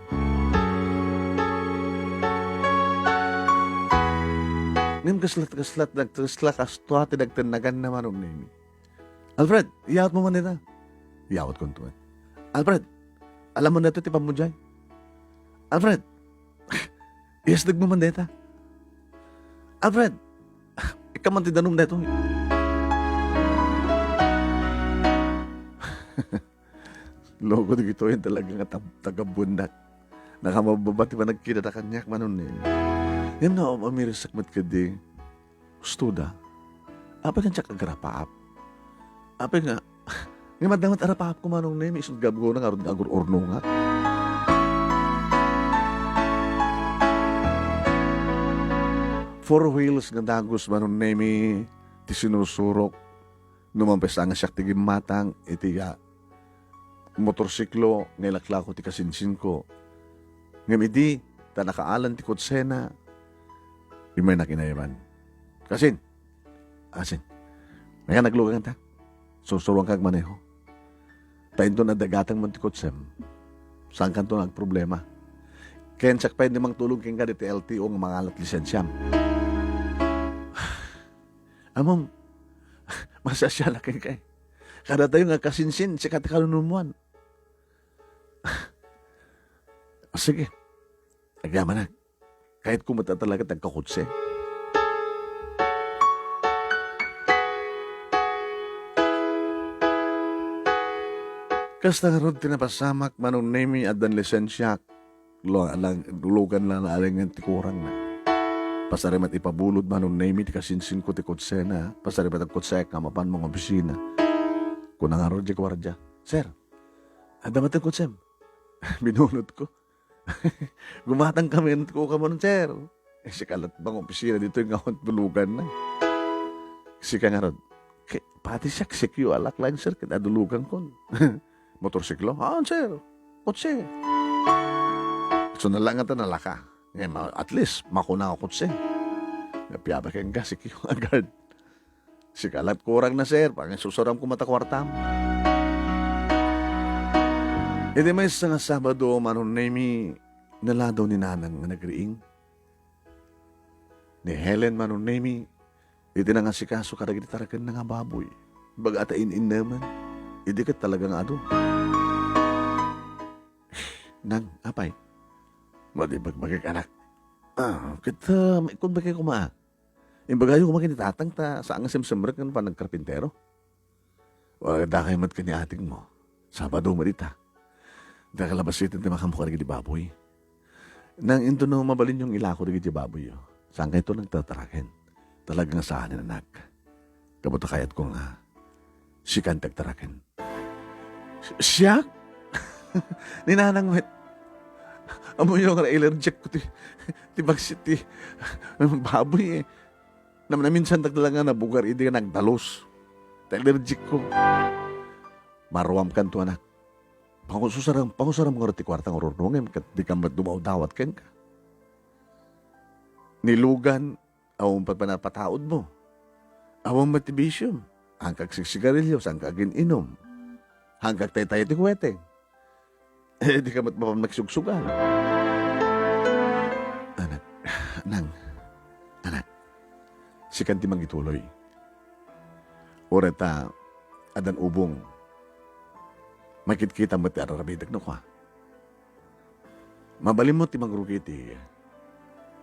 Ngayon kaslat, nagtrisla tinagtanagan naman ang name. Alfred, iyawat mo man nila. Iyawat ko ito. Alfred, alam mo na ito, tipam mo dyan. Alfred, iyasdag mo man dita. Alfred, ikaw man tidanong na ito. Logo dito yun talagang tagabundak. Nakamababati pa nagkita na kanyak manon eh. Yan na amirisak mat ka di. Gusto da. Apa kan cak agarapaap. Apa nga. Nga madamat arapaap ko manong nemi. Isang gabgo na agur orno nga. Four wheels nga dagos manong nemi. Ti sinusurok. Numampes nga siyak tigim matang. Iti motorsiklo. Ngailakla ko ti kasinsin ko. Ngamidi. Ta nakaalan ti kotsena. Imay na kinayaman. Kasin. May naglugan ta. Susuruan kag maneho. Tayin to na dagatang mantikot sem. Saan kan to nagproblema? Kaya sak pa hindi mang tulong keng ka dito LTO ng mga alat lisensyam. Amom, masasya na keng kay. Kada tayo nga kasinsin, sikat kalunumuan. Sige. Agyaman na. Kahit kumata talaga tagkakutse. Kasta nga ron tinapasamak manong nemi at dan lisensyak. Dulugan lang na aling ang tikurang na. Pasarimat ipabulod manong nemi ti kasinsin ko ti kutse na. Pasarimat ang kutse ka mapan mong opisina. Kuna nga ron di kwarja. Sir, adamat ang kutsem. Binunod ko. Gumatang kami ko ka mo nun, sir. Si kalat bang opisina dito yung ngawang tulugan na. Si ka nga rod, pati siya, sikyo alak lang, sir, kinadulugan ko. Motorsiklo? Sir, kotse. So nalangan ta nalaka. Ngayon, at least, makuna ako kotse. Napiyaba kayong ka, sikyo agad. Si kalat kurang na, sir, pang susuram ko matakwartam. E di may isang Sabado, manon nemi, naladaw ni nanang nga nagriing. Ni Helen manon nemi, iti na nga si kaso karagit tarakan na nga baboy. Baga atain-in naman, hindi ka talagang ado. Nang, apay, madibagbagag anak. Kita, ikon ba kayo kumaa? Imbagayo kumakin itatang ta, saan nga simsimrek ng panagkarpintero? Wala kayo mat ka ni ating mo. Sabado marita. Nakalabasitin na makamukha rin di baboy. Nang ito na mabalin yung ilako rin di baboy. Saan ka ito nagtatarakin? Talagang saan anak. Kabuta kayat ko nga. Si Kantag tarakin. Siya? Ninanang met. Amo yung allergic ko ti bagsit ti baboy eh. Na minsan tagdala nga na bugar hindi ka nagdalos. Ti allergic ko. Maruam kan to anak. Pangusaram nga ti kwartang orornongem kat di ka dumaw-dawat ken ka. Nilugan, awang panapataod mo. Awang motivation, hangkag sigsigarilyo, hangkag inom. Hangkag tay-tayo ti kuweteng. Di ka magsugsugan. Anak, si kanti mangituloy. Oreta, adan ubong, makit-kita mo ti ararabidag no kwa. Mabalim mo ti mangrugi ti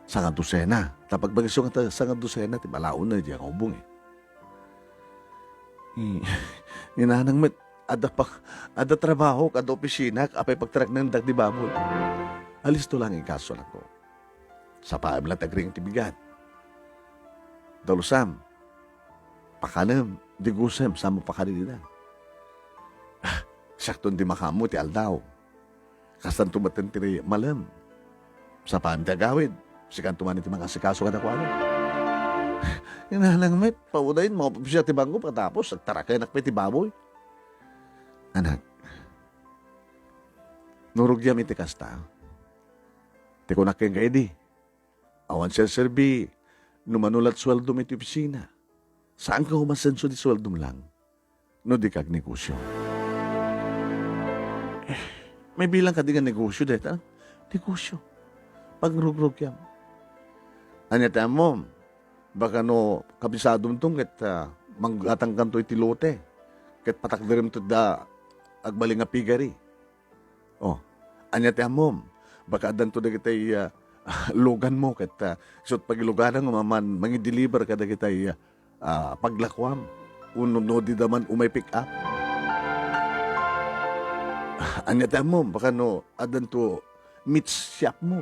sangat dosena. Tapag bagisyo nga sangat dosena, ti malaon na di ang ubong eh. Inanang met, ada trabaho, kada opisina, apay pagtarak ng dagdi baboy. Alis to lang ikaso lang ko. Sa paam lang tagring tibigat. Dalusam, pakanam, digusam, sama pakanina. Sakton di makamu ti aldaw. Kasan tumaten ti malam. Sa paam ti agawid. Sikan tuman iti mga sikaso kada kwano. Inahalang met, paudayin, mga papisya ti bangko, pagkatapos, nagtarakay nakpay ti baboy. Anak, nurugyam iti kasta. Ti kunak keng kaidi. Awan siya serbi, numanulat sweldo iti opisina. Saan ka humasenso di sweldo lang? No di kag negosyo. May bilang ka di nga negosyo dahil. Negosyo. Pagrugyam. Anya mo, baka no kabisadong tong ket manggatang kanto iti lote. Ket patakdirim to da agbaling nga pigari. Anya mo, baka adan to da kitay lugan mo ket sut pagiluganan nga maman mangi-deliver kada kitay paglakwam. Uno no di daman umay pick up. Anya mo, baka no adan to meat shop mo.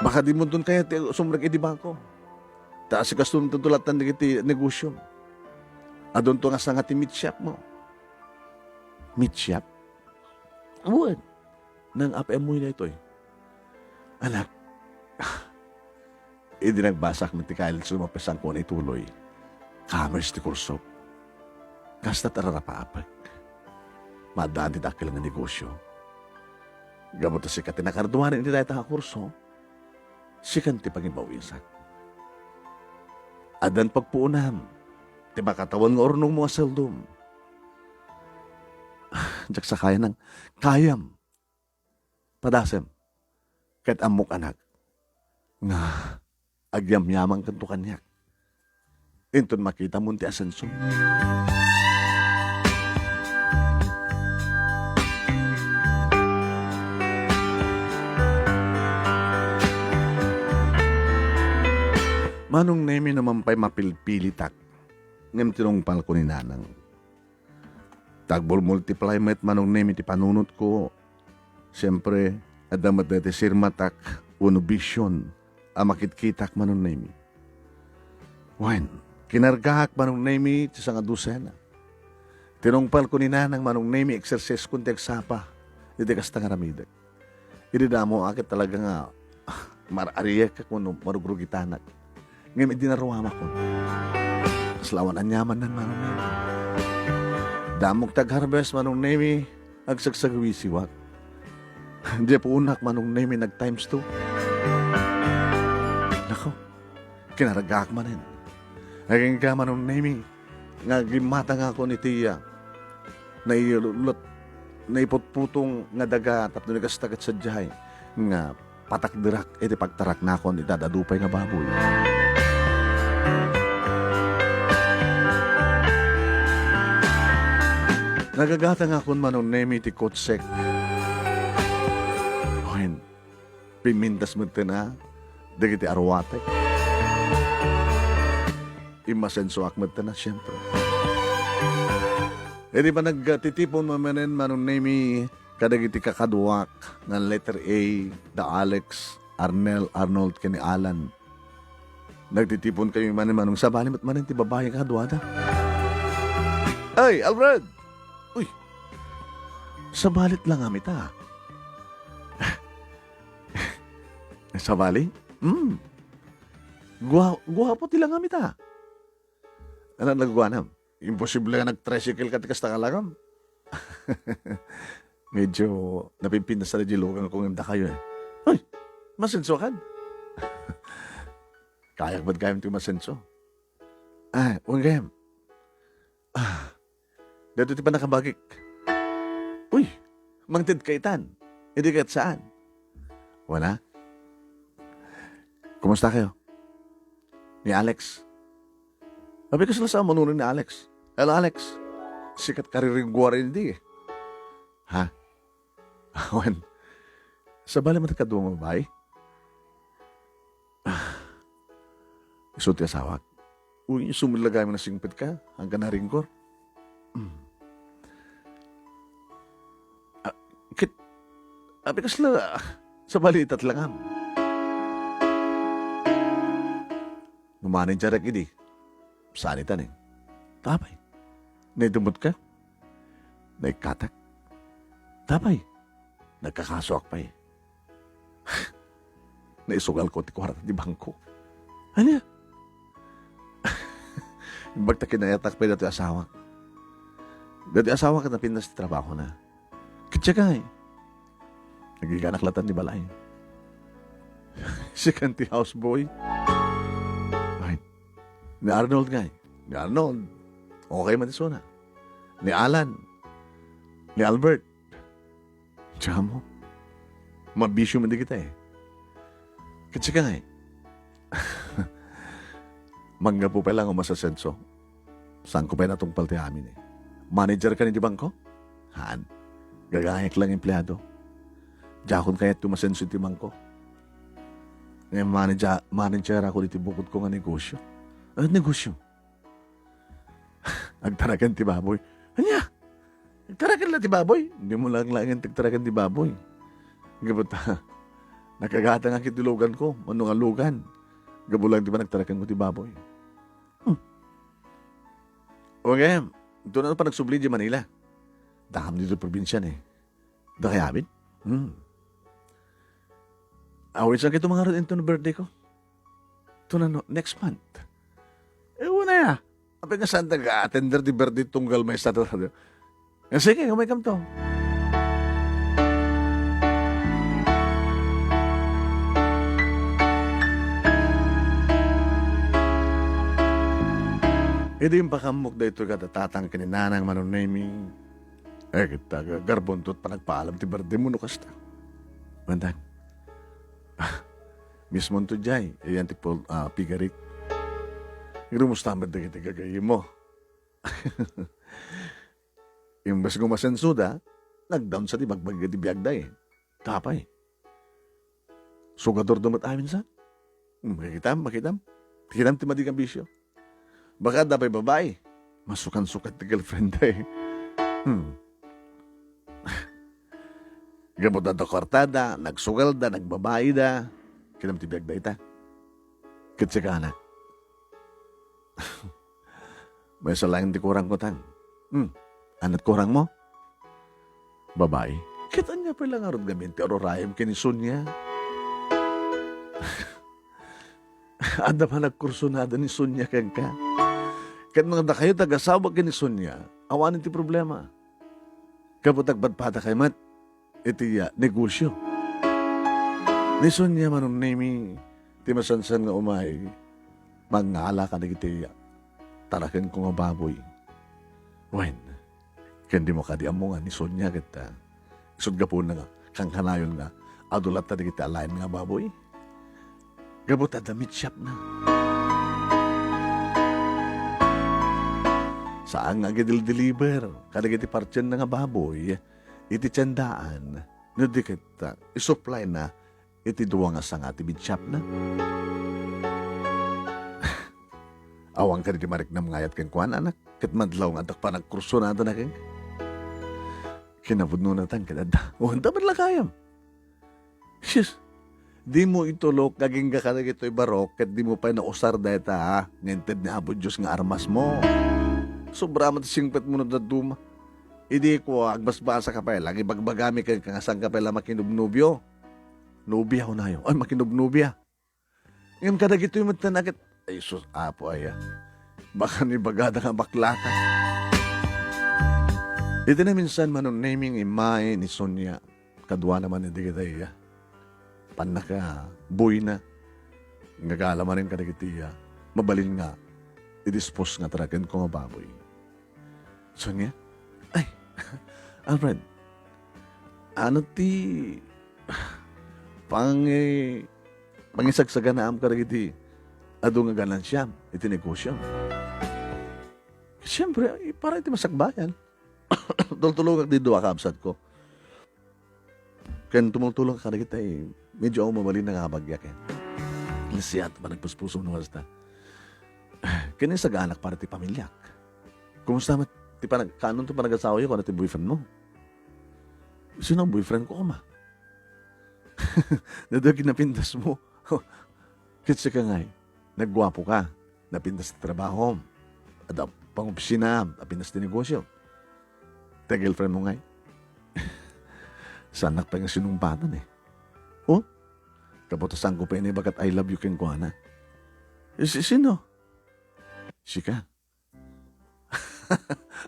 Baka di mo doon kaya sumrag edi bangko. Taas ka tulatan na iti negosyo. Adon to nga sa nga ti meat shop mo. Meat shop? Awan. Nang APM mo na ito eh. Anak. Hindi nagbasak ng tikail sumapasang ko na ituloy. Commerce ti kurso. Kasta tararapapag. Madaan ti dakil nga negosyo. Gamot si katinakarduhan hindi tayo taka kurso. Sikan ti pagimbawisak. Adan pagpuunam, ti makatawan nga ornong mga seldom. Diyak sa kaya ng kayam. Padasem, kat amok anak, nga agyam-yamang kanto kanyak. Inton makita mo ti asenso. Manong nemi naman pa'y mapilpilitak. Ngem tinong palko ni nanang. Tagbol multiply met manong nemi ti panunot ko. Siyempre, adamat na ti sirmatak, uno vision, amakit-kitak manong nemi. Wen, kinargahak manong nemi ti sanga dosena. Tinong palko ni nanang manong nemi exercise kunti agsapa. Iti kasta nga ramidag. Iti damo akit talaga nga marariyak ka kung marugrugitanag. Ngayon, dinaruama ko. Kaslawan ang yaman ng manong nemi. Damog tag-harvest manong nemi, agsagsagawi siwak. Hindi po unak manong nemi nag-times 2. Nako, kinaragak manin. Naging ka manong nemi, ngagimata nga ako ni Tia. Nailulot, naiputputong nga daga, tapos nagastagat sa dihay. Nga patakdirak, iti pagtarak na ako ni dadadupay nga baboy. Nagagata nga akong manong nemi ti kotsek. Hoin, pimintas mo na, dagiti arwate. Imasenso akmat na, siyempre. E di ba nagtitipon mo manen manong nemi, kadagiti kakaduwak ng letter A, the Alex, Arnold, kani Alan. Nagtitipon kayo manen manong sabali mat manen ti babae kaduwada. Ay, Alfred! Uy, sabalit lang amit ah. Sabali? Guwapo tilang amit ah. Ano nagguanam? Imposible nga nag-tricycle ka tikas takalagam. Medyo napimpindas sa najilugan kung imda kayo eh. Uy, masenso kan? Kayak ba't kayam ito masenso? Huwag kayam. Dito ti pa nakabagik. Uy, mangtid kaitan. Hindi kahit saan. Wala. Kumusta kayo? Ni Alex. Sabi ko sila sa manunin ni Alex. Hello, Alex. Sikat kariring guwara hindi eh. Ha? Awan. Sa bali matakaduang mabay? Isuti asawak. Uy, sumilagay mo na singpit ka hanggang naringkor. Abi kasla sa balitat lang am. Numanin jarak idi. Sanitan eh. Tapay. Naidumot ka. Naikatak. Tapay. Nagkakaswak pa eh. Naisugal ko ti kwarta di bangko. Ano ya? Bagta kinayatak pa dati asawa. Dati asawa ka na pinas ti trabaho na. Kitsa ka eh. Nagiganaklatan ni Balay. Si kanti houseboy. Ay, ni Arnold nga eh. Ni Arnold. Okay man isuna. Ni Alan. Ni Albert. Tsaka mo. Mabisyo man di kita eh. Kitsa ka nga eh. Mangga po pa lang o masasenso. Saan ko pa na itong palte amin eh. Manager ka ni di bangko? Han. Gagayek lang empleyado. Jakon kaya tumasenso ti bangko. Ngayon manager ako dito bukod ko nga negosyo. Ano negosyo? Agtaragan ti baboy. Anya? Agtaragan lang ti baboy? Hindi mo lang agtaragan ti baboy. Gabot nakagata nga kitilugan ko. Ano nga lugan? Gabo lang di ba nagtarakan ko ti baboy? O ngayon, doon na pa nagsubli di Manila. Daham dito probinsyan eh. Dakayabit? Awit saan kayo mga ito na birthday ko? Ito na next month. Una ya. Apay nga saan taga-attender di birthday tunggal may status. Sige, umay kam to. Ito yung pakamok na ito katatatang kaninanang manunaming. Kita garbontot pa nagpaalam ti birthday mo no kasta. Bandan. Miss Montujay, ayan ti Pigarik. Irumustamat na kita gagayin mo. Yung bas gumasensuda, nag-down sa di magbagga di biyagda eh. Tapay. Sugador dumat amin sa. Makikitam. Tikitam ti madig ang bisyo. Baka dapay babae. Masukan-sukat ti girlfriend eh. Gabot na to kortada, nagsugal da, nagbabae da. Kinam ti biyagda ita. Kitsi ka anak. May salayang di kurang ko tan. Anat kurang mo? Babae. Kita niya pala nga ron gamin ti ororayam kinisunya. Ada pa nagkursunada ni Sonia kang ka. Kat mga da kayo taga-asawa ka ni Sonia, awanin ti problema. Kapag tagbadpada kay mat, iti negosyo. Ni Sonia manong nami, ti masansan nga umay, mangala ka na iti tarakan ko nga baboy. Wen, kandi mo kadi amongan ni Sonia kita. Isod ka po na nga, kang kanayon nga, adulat na kita alain nga baboy. Gabot at damit shop na. Saan nga gidil-deliver? Kada iti partyan na nga baboy, iti tiyandaan, no di kita, isupply na, iti duwa nga sa nga iti shop na. Awang ka rin marik na mangayat kang kuhan, anak. Kat madlaw nga pa nagkursunada na kang. Kinabud nun natang kadada. O, handa man lang kayam. Sis, di mo itulok, kaging ka na ito'y barok, kat di mo pa nausar dahil ha. Ngented ni Abo Diyos nga armas mo. Sobra man singpet mo na daduma. Idi ko, agbasbasa ka pa, lagi bagbagami ka kangasang ka pala makinubnubyo. Nubya ho na yun. Ay, makinubnubya. Ngayon ka na ito'y matanakit. Ay, sus, apo ay, baka ni bagada nga bakla ka. Ito na minsan manong naming imay ni Sonia. Kadwa naman hindi kita iya. Panaka, buhay na. Ngagala rin ka na kitiya. Mabalin nga. I-dispose nga tarakin ko nga baboy. Sonia? Ay, Alfred. Ano ti... Pangisagsaga na am ka na kiti. Ado nga ganansya, iti negosyo. Siyempre, para iti masakbayan. Tultulong di doa kaabsat ko. Kaya tumultulong ka na kita medyo ako mabalin na kabagyak Lisiyat pa nagpuspuso ng wasta. Kaya sa anak para ti pamilyak. Kumusta mat, kanon to pa nag-asawa yun kung ano ti boyfriend mo? Sino ang boyfriend ko ma? Nadagin na pindas mo. Kitsa ka nga nagwapo ka, napindas na trabaho, at pang-opisina, napindas na negosyo. Girlfriend mo nga Sanak pa yung sinumpatan Oh? Kapotasan ko pa yun bagat I love you keng kuhana. Sino? Sika.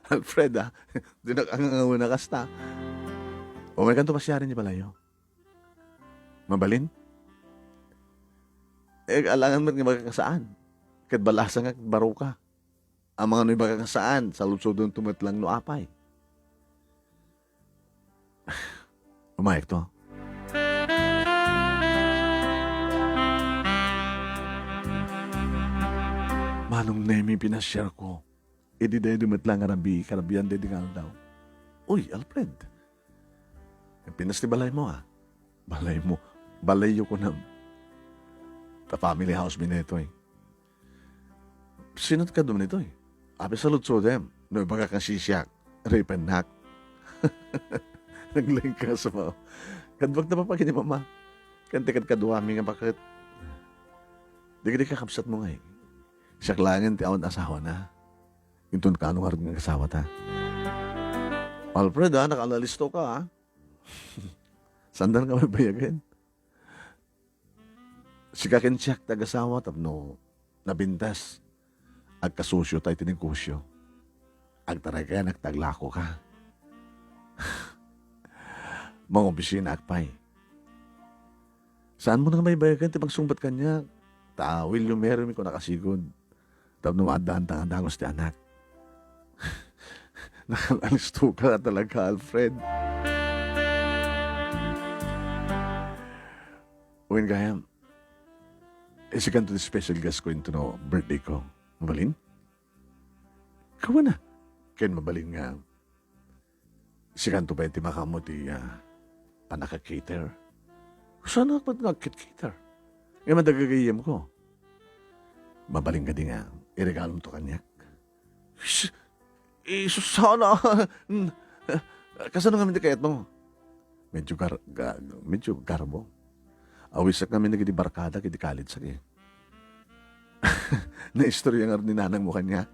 Alfred Di nakanganguna kasta. O may kanto pasyarin niya palayo. Mabalin? Alangan mo nga magkakasaan. Kat balasa nga baro ka. Ang mga no'y magkakasaan, sa lutsodon tumatlang no apay. Umayag to. Manong nemi pinasyar ko. Di dahi dumatlang arabi, karabiyan dahi dingal daw. Uy, Alfred. Pinas ni balay mo Balay mo. Balayo ko na. Ta family house mi nito Sinot ka doon nito Ape sa lutso dem. No ibaga kang sisyak. Rape and hack. Naglaing ka sa mga. Kadwag na papagin ni mama. Kantikad kaduwami nga bakit. Di ka kapsat mo nga Siyak langin ti awad asawa na. Intun ka anong harap ng asawa ta. Alfred nakalalisto ka Sandan ka may bayagin. Sikakin siyak tag-asawa tapno nabintas. Ag kasusyo tayo tinigkusyo. Ag taray kaya nagtaglako ka. Mga opisina agpay. Saan mo na may bayagan ti pagsumbat kanya? Will you marry me ko nakasigod. Tapno maadaan dangos ti anak. Nakalalisto ka talaga, Alfred. Uwin gayam. Isikan to the special guest ko into no birthday ko. Mabalin? Kawa na. Kaya mabalin nga. Isikan to pa iti makamo ti panaka-cater. Saan ako nag-cater? Ngayon madagagayam ko. Mabalin ka din nga. Iregalom to kanyak. Sana. Kasano nga hindi kayat mo? Medyo garbo. Awisak kami naging barkada kiti college sakit. Na-istorya nga rin ni nanang mo kanya.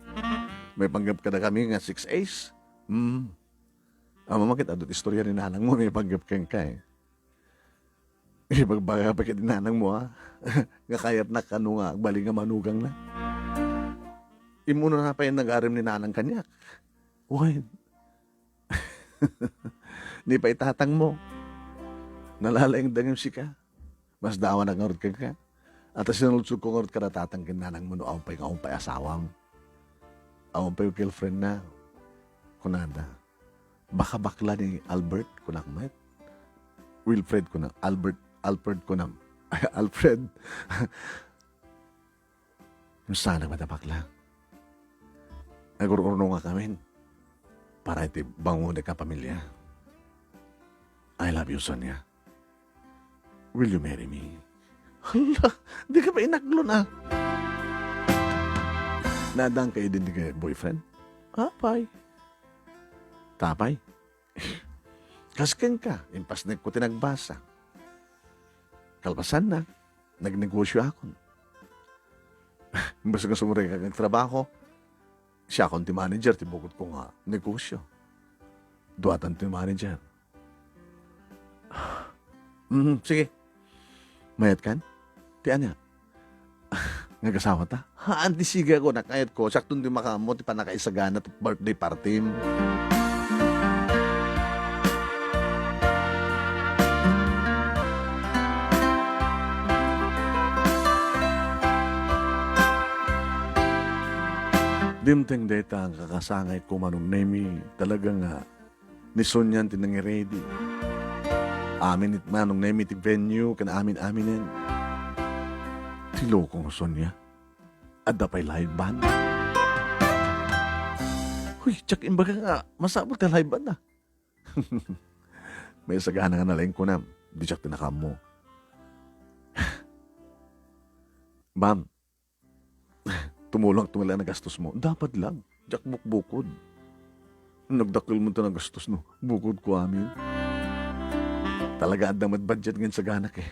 May panggap ka na kami nga 6 A's. Mamakit adot istorya ni nanang mo may panggap kang ka Ibagbaga pa kiti nanang mo ha. Nga kayat na kano nga, bali nga manugang na. Imuno na pa yung nag-arim ni nanang kanyak. Uy, di pa itatang mo. Nalalayang dangim si ka. Mas dawa na ngarot ka. At sinulutsog ko ngarot ka na tatang kinanang mo no awang pa'y asawam. Awang pa'y girlfriend na. Kunada. Baka bakla ni Albert kunakmet. Wilfred kunang. Alfred kunang. Ay, Alfred. Yung sana madabakla. Nagururno nga kami. Para iti bangunin ka pamilya. I love you, Sonia. Will you marry me? Hala, di ka ba inaklo na? Nadang kayo din ni boyfriend? Apay. Tapay? Kasken ka, impas na ko tinagbasa. Kalpasan na, nagnegosyo ako. Imbas nga sumuray ka ng trabaho, siya akong ti manager, tibukot ko nga negosyo. Duwatan ti manager. Sige. Mayat kan? Ti anya? Nagasawa ta? Haan ti sige ako, nakayat ko. Saktong di makamo, ti panakaisagana, ti birthday party. Dimteng data ang kakasangay ko manong nemi talagang ni Sonyan tinangi-ready. Amin it manong nemi ti venue kan amin-aminin. Tilo kong Sonya. Adda pa'y live band. Huy, tsak imbaga nga, masabot na live band na. May sagana nga nalaing ko na, di tsak tinakam mo. Ma'am, tumulong na gastos mo. Dapat lang. Jak bukod. Nagdakil mo ito ng gastos no. Bukod ko amin. Talaga adamad budget ngayon sa ganak eh.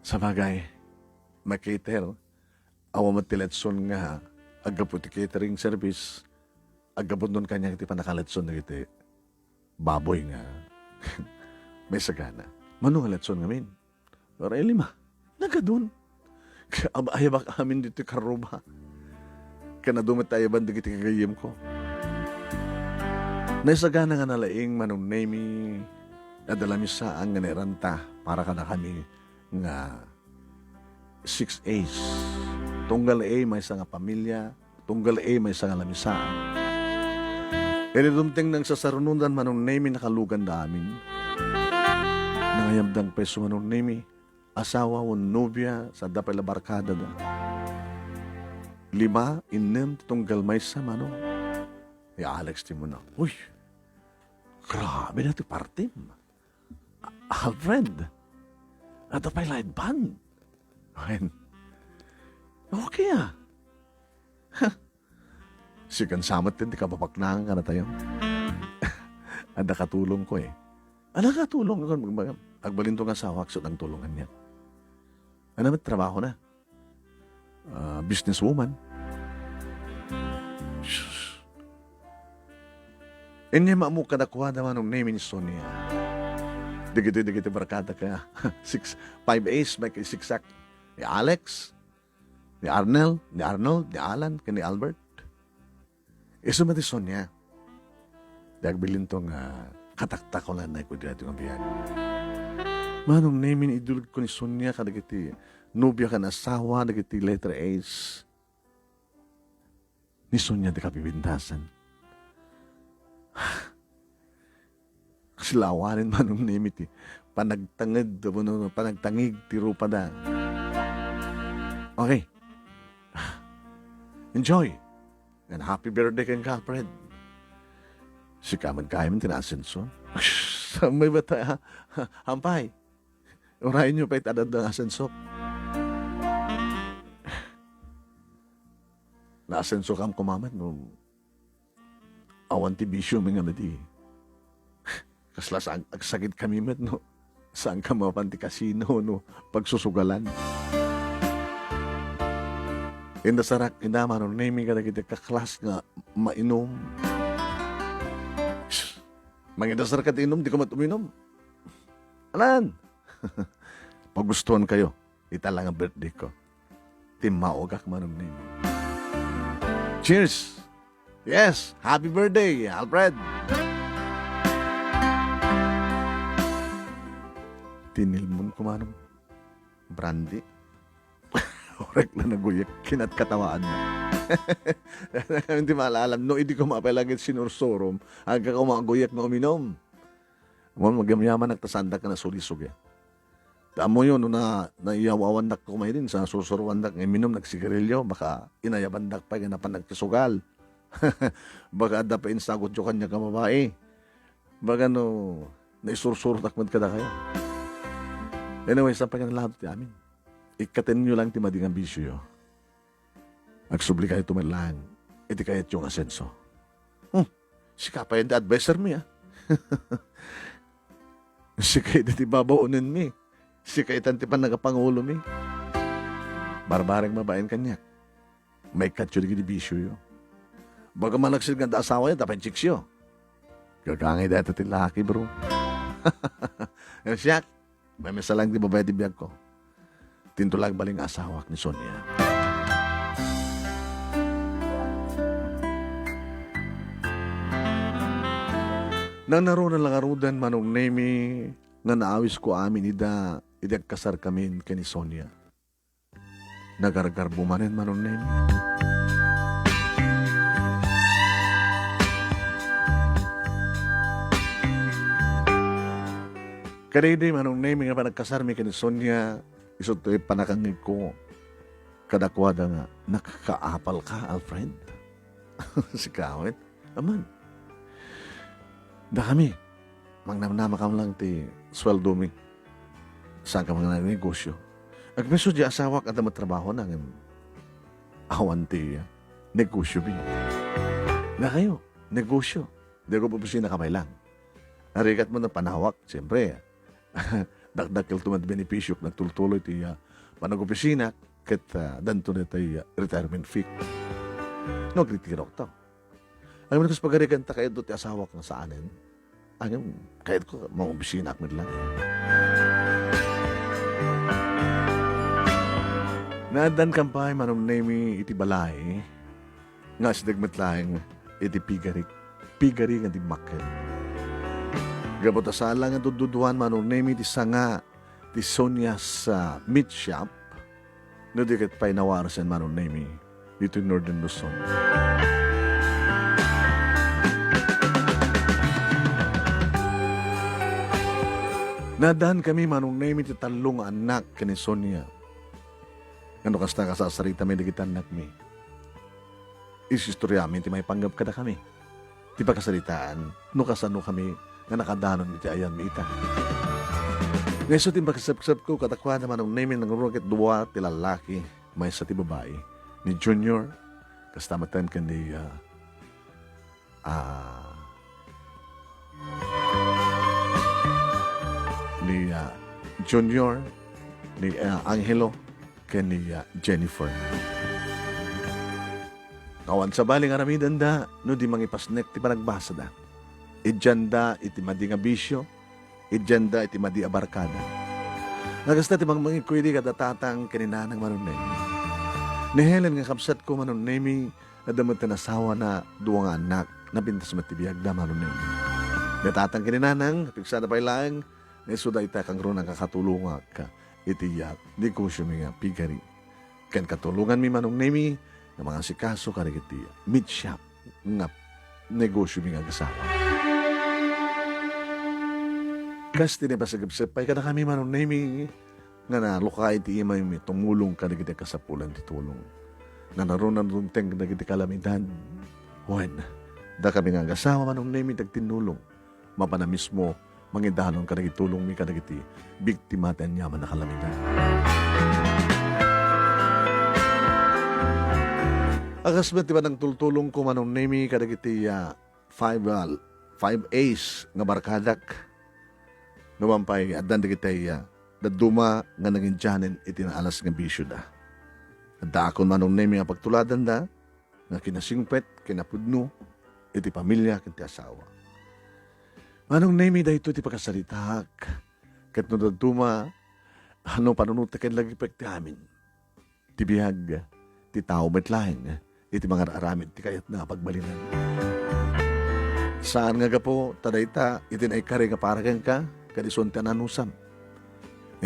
Sa bagay, makiter. Awa matiletson nga. Agapot catering service. Agapot nun kanya iti panakaletson na iti. Baboy nga. May sagana. Manong letson ngamin. Pero lima. Nagadun. Ayabak amin dito karuba. Kana dumit ayaban dito kagayim ko. Naisagana nga nalaing manong nemi nadalami saan nga neranta para ka na kami nga 6 A's. Tunggal A may isa nga pamilya, tunggal A may isa nga lamisaan. Dumting nang sasarununan manong nemi nakalugan da amin. Nangayamdang peso manong nemi asawa o nobya sa dapay la barkada da. 5, 6, tunggal may sa mano. Alex ti mo na. Uy, grabe na ito partim. Alfred, at dapay light band. Okay Sikan samat din, di ka papaknangan ka na tayo. Ada katulong ko eh. Ada katulong ko. Agbalin tong asawa, aksot ang tulungan niya. Ano naman trabaho na? Businesswoman. Inya maamu ka nakuha naman ng name ni Sonia. Digito barkada ka. 5 A's, may 6 sak. Ni Alex, ni Arnold, ni Alan, ni Albert. Iso mati Sonia. Dagbilin tong kataktakolan na ko dito ng biyan. Manong name ni idulog ko ni Sonia kadagiti nobya ka na asawa, dagiti letter A's. Ni Sonia di ka pibintasan. Silawanin manong name iti panagtangid, panagtangig ti rupa da. Okay. Enjoy. And happy birthday kang Alfred. Si kaman kaya man tinasenso. May bata, hampay. Urahin nyo pa itadad ng asenso. Naasenso kam kumaman no. Awan ti bisyo mga nadi. Kasla saan agsagid kami met no. Saan ka mapanti kasino no. Pagsusugalan. Indasarak inaman no. Naming ka na kita kaklas nga mainom. Mangidasar ka inom, di ka matuminom. Alan! Pagustuhan kayo, italang ang birthday ko. Timaogak manong name. Cheers! Yes! Happy birthday, Alfred! Tinilmon ko manong brandy. Orek na naguyak, kinat-katawaan na. Hindi malalam. No, hindi ko mapalagit sinursurom. Hanggang ko maguyak na uminom. Magyamayaman nagtasanda ka na sulisog eh. Tamo yun, na naiyawawandak ko may din sa susurwandak. Minom nagsigarilyo, baka inayabandak pa, ganapan nagkisugal. Baka ada pa insagot yung kanya ka babae. Baka no, naisursurtak man kada kayo. Anyway, saan pa yung lahat ti amin? Ikatin nyo lang ti mading ambisyo yo. Agsubli kayo tumalaan, iti kayat yung asenso. Si kapay yung advisor mi Si kayo ti babaunin mi. Si kaitan ti pa nagapangulo mi. Barbareng mabayan kanyak. May katyo di bisyo yo. Baga man nagsil ganda asawa niya, dapat chicks yo. Gagangay dito ti laki, bro. Siyak, may mesa lang di babae di biyag ko. Tintulag baling asawak ni Sonia. Nang naroon na lang arudan manong nemi nga naawis ko amin ida kasar kami kani Sonia. Nagargar bumanen manong nemi. Kanidi manong nemi nga panagkasar mi kani Sonia, isot to'y panakangig ko kadakwada nga, nakakaapal ka, Alfred? Si Kawit, aman. Da kami, magnamnama kam lang ti sweldo mi. Saan ka mga negosyo? Agmeso di asawak at matrabaho na ng awan ti negosyo bi. Na kayo, negosyo. Di ko pupusin na kamay lang. Narikat mo na panawak, siyempre. Dagdakil tumad benepisyo nagtultuloy ti panag-opisina ket danto na tayo retirement fee. No, kritirok to. Ang mga pagarikan ta kayo ti asawa kang saanin, ang kahit ko mga opisina akmid lang. Naadan kampay manom nemi iti balay, nga sidagmat lang iti pigari nga di makel. Gabot asala nga dududuan manom nemi ti sanga ti Sonia sa meat shop, no di kat pa'y nawarasan manom nemi dito in Northern Luzon. Nadaan kami manong nemi ti talong anak kani Sonia. Ano kasta kasasarita may digitan anak mi. Isistorya amin ti may panggap kada kami. Ti pagkasalitaan, no kasano kami nga nakadanon iti ayan mi ita. Ngayon ti pagkasap-sap ko katakwa naman ang nemi ng rocket duwa ti lalaki may sa ti babae. Ni Junior, kastamatan ka ni Junior, ni Angelo, ken ni Jennifer. Kawan sa baling aramidan da, no di mangipasnek ti panagbasa da. Idjanda iti madi nga bisyo, idjanda iti madi abarkada. Nagasta ti mangikuidi kadatatang kininanang manunay. Ni Helen nga kapsat ko manunay na damot na asawa na duwang anak na bintas matibiyag da manunay. Natatang kininanang, piksada pa ilang, nesuda ita kang ron ang kakatulungan ka itiyak, di ko siya mga pigari. Ken katulungan mi manong nemi na mga sikaso karigiti meat shop nga negosyo mi nga gasawa. Kas tinipasagapsapay kada kami manong nemi nga nalukay ti imay mi tumulong karigiti kasapulan ti tulong. Na naroon runteng karigiti kalamidan. Wen, da kami nga gasawa manong nemi tagtinulong. Mapana mismo mangidanon karigiti tulong mi karigiti biktima ten yaman na kalamidan. Agas ba tiba ng tultulong ko manong nemi kadagiti 5 A's nga barkadak numampay adan digitay daduma nga naging janin itinalas nga bisyo da. Adda akon manong nemi nga pagtuladan da nga kinasingpet, kinapudno iti pamilya ken ti asawa. Manong nemi da ito ti pagkasalitak ket no daduma Ano panunod ken lagi pek ti amin. Ti bihag, ti tao metlaeng, iti mga aramid ti kayat na pagbalinan. Saan nga gapo, tadayta, itinay kare nga paragan ka, kadison ti ananusam.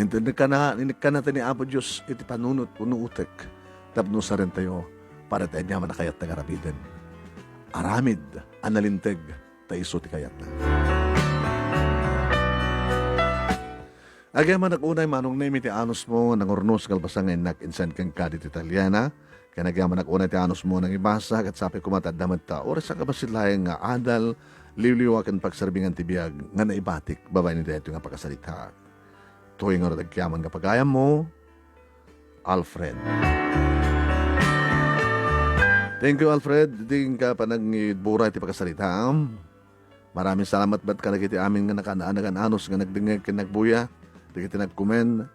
Intindig ka na ni Apo Diyos, iti panunot, unuutek, tapno sa rin tayo, para tayo niya manakayat na garabidan. Aramid, analinteg, tayo iso ti kayat na. Agaman nakunay manong na iti anos mo, nang urnos kalbasang enak insan kang kadit Italiana, kaya nagyaman nakunay ti anos mo nang ibasa, at sabi kumatadamad ta, oras ang kabasilayang nga adal, liwliwakan pagsarbingan ti biyag, nga naibatik, babay ni dito nga pagkasalita. Tuwing nga nagkyaman nga pagayam mo, Alfred. Thank you, Alfred. Ding ka pa nagburay ti pagkasalita. Maraming salamat ba't ka nagiti amin nga nakanaanagan anos nga nagdingag kin nagbuya. Di kita nag-comment.